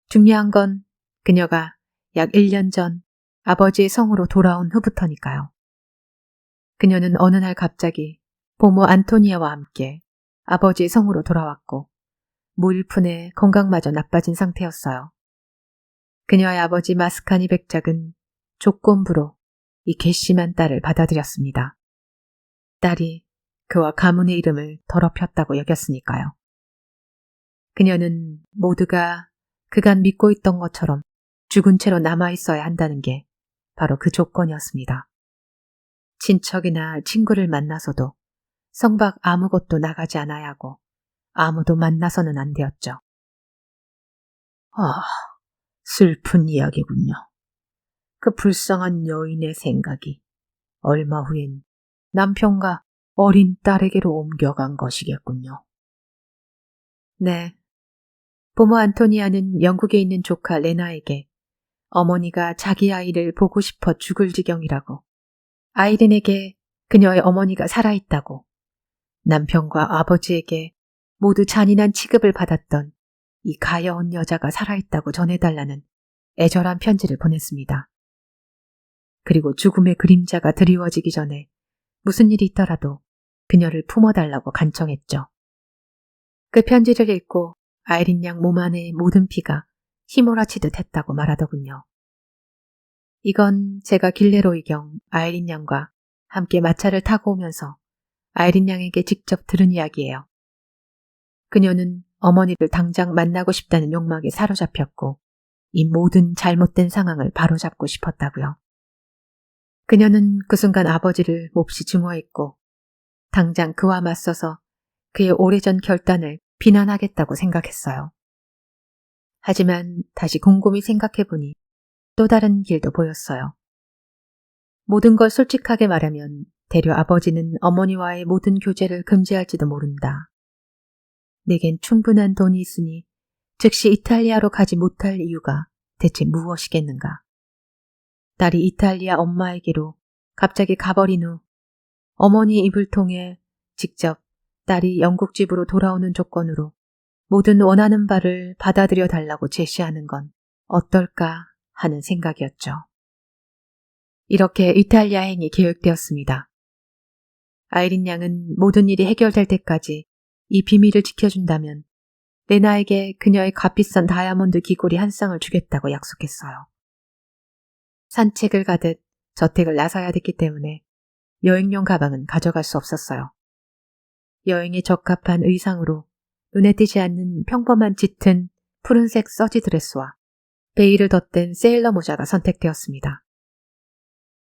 중요한 건 그녀가 약 1년 전 아버지의 성으로 돌아온 후부터니까요. 그녀는 어느 날 갑자기 보모 안토니아와 함께 아버지의 성으로 돌아왔고 무일푼에 건강마저 나빠진 상태였어요. 그녀의 아버지 마스카니 백작은 조건부로 이 괘씸한 딸을 받아들였습니다. 딸이 그와 가문의 이름을 더럽혔다고 여겼으니까요. 그녀는 모두가 그간 믿고 있던 것처럼 죽은 채로 남아있어야 한다는 게 바로 그 조건이었습니다. 친척이나 친구를 만나서도 성 밖 아무것도 나가지 않아야 하고 아무도 만나서는 안 되었죠. 슬픈 이야기군요. 그 불쌍한 여인의 생각이 얼마 후엔 남편과 어린 딸에게로 옮겨간 것이겠군요. 네. 부모 안토니아는 영국에 있는 조카 레나에게 어머니가 자기 아이를 보고 싶어 죽을 지경이라고, 아이린에게 그녀의 어머니가 살아있다고, 남편과 아버지에게 모두 잔인한 취급을 받았던 이 가여운 여자가 살아있다고 전해달라는 애절한 편지를 보냈습니다. 그리고 죽음의 그림자가 드리워지기 전에 무슨 일이 있더라도 그녀를 품어달라고 간청했죠. 그 편지를 읽고 아이린 양 몸 안의 모든 피가 휘몰아치듯 했다고 말하더군요. 이건 제가 길레로이경 아이린 양과 함께 마차를 타고 오면서 아이린 양에게 직접 들은 이야기예요. 그녀는 어머니를 당장 만나고 싶다는 욕망에 사로잡혔고 이 모든 잘못된 상황을 바로잡고 싶었다고요. 그녀는 그 순간 아버지를 몹시 증오했고 당장 그와 맞서서 그의 오래전 결단을 비난하겠다고 생각했어요. 하지만 다시 곰곰이 생각해보니 또 다른 길도 보였어요. 모든 걸 솔직하게 말하면 대려 아버지는 어머니와의 모든 교제를 금지할지도 모른다. 내겐 충분한 돈이 있으니 즉시 이탈리아로 가지 못할 이유가 대체 무엇이겠는가. 딸이 이탈리아 엄마에게로 갑자기 가버린 후 어머니의 입을 통해 직접 딸이 영국 집으로 돌아오는 조건으로 모든 원하는 바를 받아들여 달라고 제시하는 건 어떨까 하는 생각이었죠. 이렇게 이탈리아행이 계획되었습니다. 아이린 양은 모든 일이 해결될 때까지 이 비밀을 지켜준다면 레나에게 그녀의 값비싼 다이아몬드 귀걸이 한 쌍을 주겠다고 약속했어요. 산책을 가듯 저택을 나서야 됐기 때문에 여행용 가방은 가져갈 수 없었어요. 여행에 적합한 의상으로 눈에 띄지 않는 평범한 짙은 푸른색 서지 드레스와 베일을 덧댄 세일러 모자가 선택되었습니다.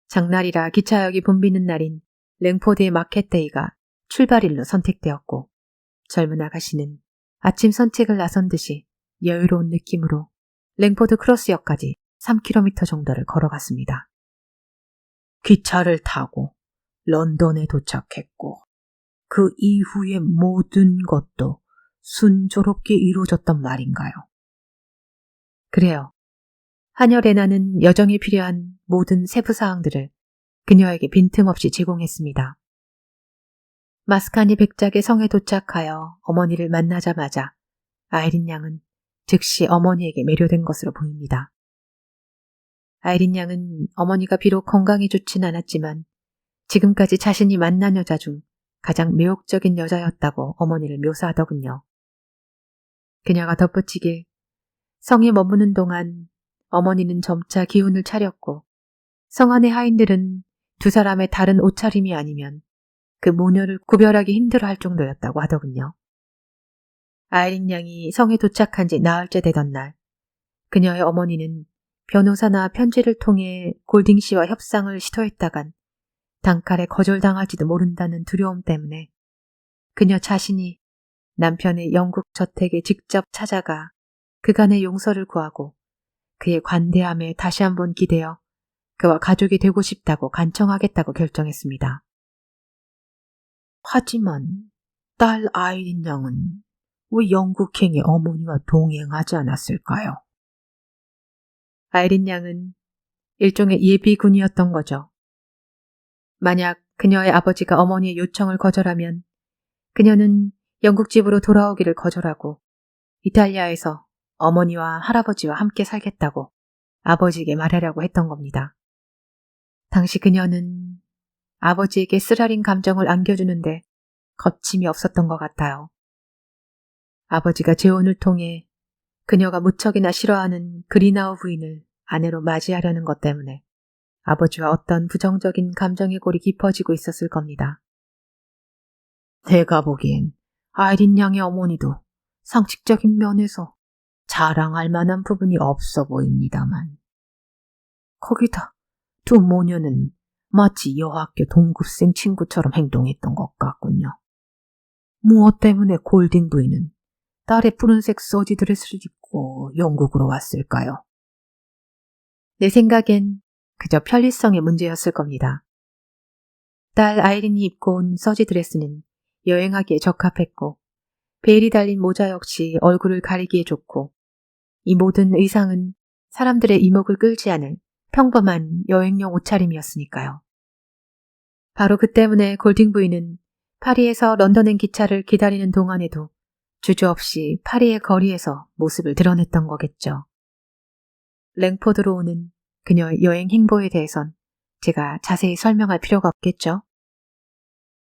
장날이라 기차역이 붐비는 날인 랭포드의 마켓데이가 출발일로 선택되었고 젊은 아가씨는 아침 산책을 나선 듯이 여유로운 느낌으로 랭포드 크로스역까지 3km 정도를 걸어갔습니다. 기차를 타고 런던에 도착했고 그 이후의 모든 것도 순조롭게 이루어졌단 말인가요? 그래요. 하녀 레나는 여정에 필요한 모든 세부 사항들을 그녀에게 빈틈없이 제공했습니다. 마스카니 백작의 성에 도착하여 어머니를 만나자마자 아이린 양은 즉시 어머니에게 매료된 것으로 보입니다. 아이린 양은 어머니가 비록 건강이 좋진 않았지만 지금까지 자신이 만난 여자 중 가장 매혹적인 여자였다고 어머니를 묘사하더군요. 그녀가 덧붙이길 성에 머무는 동안 어머니는 점차 기운을 차렸고 성 안의 하인들은 두 사람의 다른 옷차림이 아니면 그 모녀를 구별하기 힘들어할 정도였다고 하더군요. 아이린 양이 성에 도착한 지 나흘째 되던 날 그녀의 어머니는 변호사나 편지를 통해 골딩 씨와 협상을 시도했다간 단칼에 거절당할지도 모른다는 두려움 때문에 그녀 자신이 남편의 영국 저택에 직접 찾아가 그간의 용서를 구하고 그의 관대함에 다시 한번 기대어 그와 가족이 되고 싶다고 간청하겠다고 결정했습니다. 하지만 딸 아이린 양은 왜 영국행의 어머니와 동행하지 않았을까요? 아이린 양은 일종의 예비군이었던 거죠. 만약 그녀의 아버지가 어머니의 요청을 거절하면 그녀는 영국 집으로 돌아오기를 거절하고 이탈리아에서 어머니와 할아버지와 함께 살겠다고 아버지에게 말하려고 했던 겁니다. 당시 그녀는 아버지에게 쓰라린 감정을 안겨주는데 거침이 없었던 것 같아요. 아버지가 재혼을 통해 그녀가 무척이나 싫어하는 그리나우 부인을 아내로 맞이하려는 것 때문에 아버지와 어떤 부정적인 감정의 골이 깊어지고 있었을 겁니다. 내가 보기엔 아이린 양의 어머니도 상식적인 면에서 자랑할 만한 부분이 없어 보입니다만. 거기다 두 모녀는 마치 여학교 동급생 친구처럼 행동했던 것 같군요. 무엇 때문에 골딩 부인은 딸의 푸른색 서지 드레스를 입고 영국으로 왔을까요? 내 생각엔 그저 편리성의 문제였을 겁니다. 딸 아이린이 입고 온 서지 드레스는 여행하기에 적합했고 베일이 달린 모자 역시 얼굴을 가리기에 좋고 이 모든 의상은 사람들의 이목을 끌지 않을 평범한 여행용 옷차림이었으니까요. 바로 그 때문에 골딩 부인은 파리에서 런던행 기차를 기다리는 동안에도 주저없이 파리의 거리에서 모습을 드러냈던 거겠죠. 랭포드로 오는 그녀의 여행 행보에 대해선 제가 자세히 설명할 필요가 없겠죠.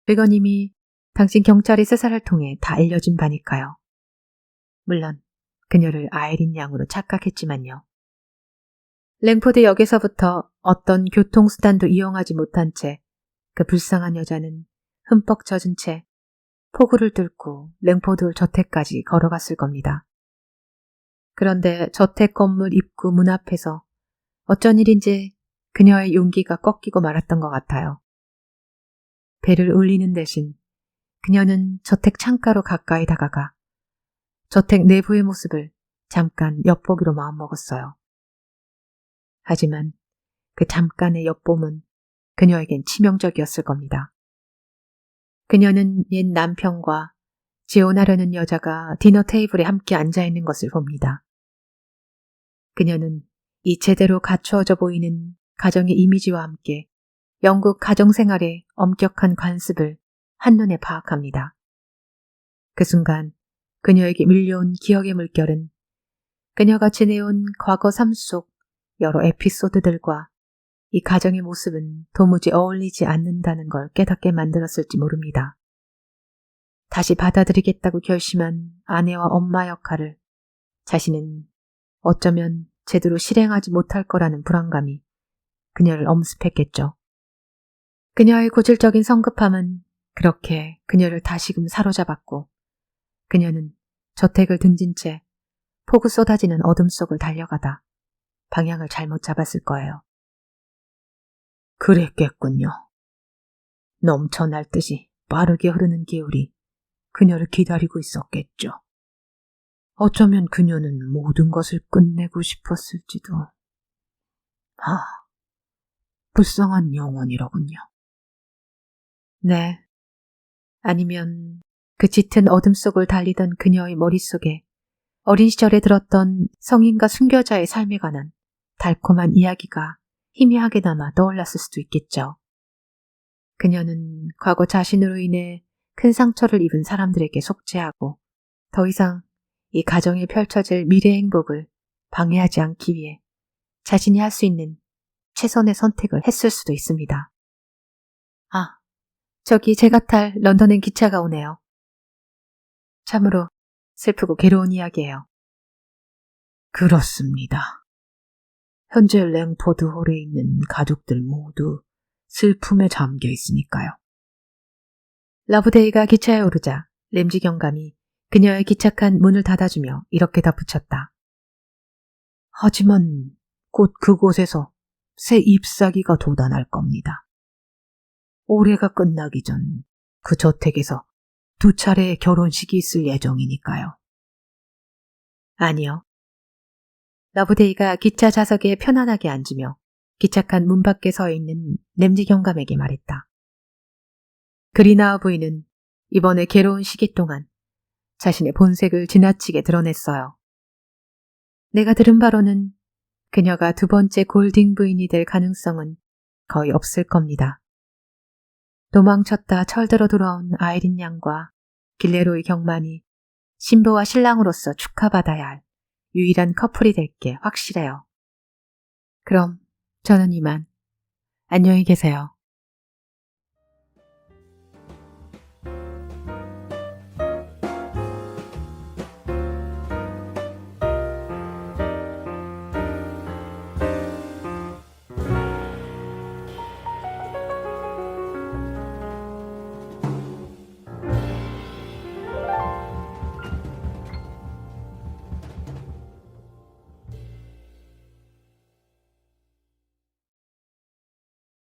그건 이미 당신 경찰의 수사를 통해 다 알려진 바니까요. 물론 그녀를 아이린 양으로 착각했지만요. 랭포드 역에서부터 어떤 교통수단도 이용하지 못한 채 그 불쌍한 여자는 흠뻑 젖은 채 폭우를 뚫고 랭포드 저택까지 걸어갔을 겁니다. 그런데 저택 건물 입구 문 앞에서 어쩐 일인지 그녀의 용기가 꺾이고 말았던 것 같아요. 배를 울리는 대신 그녀는 저택 창가로 가까이 다가가 저택 내부의 모습을 잠깐 엿보기로 마음먹었어요. 하지만 그 잠깐의 엿봄은 그녀에겐 치명적이었을 겁니다. 그녀는 옛 남편과 재혼하려는 여자가 디너 테이블에 함께 앉아있는 것을 봅니다. 그녀는 이 제대로 갖추어져 보이는 가정의 이미지와 함께 영국 가정생활의 엄격한 관습을 한눈에 파악합니다. 그 순간 그녀에게 밀려온 기억의 물결은 그녀가 지내온 과거 삶 속 여러 에피소드들과 이 가정의 모습은 도무지 어울리지 않는다는 걸 깨닫게 만들었을지 모릅니다. 다시 받아들이겠다고 결심한 아내와 엄마 역할을 자신은 어쩌면 제대로 실행하지 못할 거라는 불안감이 그녀를 엄습했겠죠. 그녀의 고질적인 성급함은 그렇게 그녀를 다시금 사로잡았고 그녀는 저택을 등진 채 폭우 쏟아지는 어둠 속을 달려가다 방향을 잘못 잡았을 거예요. 그랬겠군요. 넘쳐날 듯이 빠르게 흐르는 기울이 그녀를 기다리고 있었겠죠. 어쩌면 그녀는 모든 것을 끝내고 싶었을지도. 불쌍한 영혼이로군요. 네. 아니면 그 짙은 어둠 속을 달리던 그녀의 머릿속에 어린 시절에 들었던 성인과 순교자의 삶에 관한 달콤한 이야기가 희미하게 남아 떠올랐을 수도 있겠죠. 그녀는 과거 자신으로 인해 큰 상처를 입은 사람들에게 속죄하고 더 이상 이 가정에 펼쳐질 미래 행복을 방해하지 않기 위해 자신이 할 수 있는 최선의 선택을 했을 수도 있습니다. 저기 제가 탈 런던행 기차가 오네요. 참으로 슬프고 괴로운 이야기예요. 그렇습니다. 현재 랭포드 홀에 있는 가족들 모두 슬픔에 잠겨 있으니까요. 러브데이가 기차에 오르자 램지 경감이 그녀의 기착한 문을 닫아주며 이렇게 덧붙였다. 하지만 곧 그곳에서 새 잎사귀가 돋아날 겁니다. 올해가 끝나기 전 그 저택에서 2차례의 결혼식이 있을 예정이니까요. 아니요. 러브데이가 기차 좌석에 편안하게 앉으며 기착한 문 밖에 서 있는 램지 경감에게 말했다. 그리나우 부인은 이번에 괴로운 시기 동안 자신의 본색을 지나치게 드러냈어요. 내가 들은 바로는 그녀가 두 번째 골딩 부인이 될 가능성은 거의 없을 겁니다. 도망쳤다 철들어 돌아온 아이린 양과 길레로이 경만이 신부와 신랑으로서 축하받아야 할 유일한 커플이 될 게 확실해요. 그럼 저는 이만. 안녕히 계세요.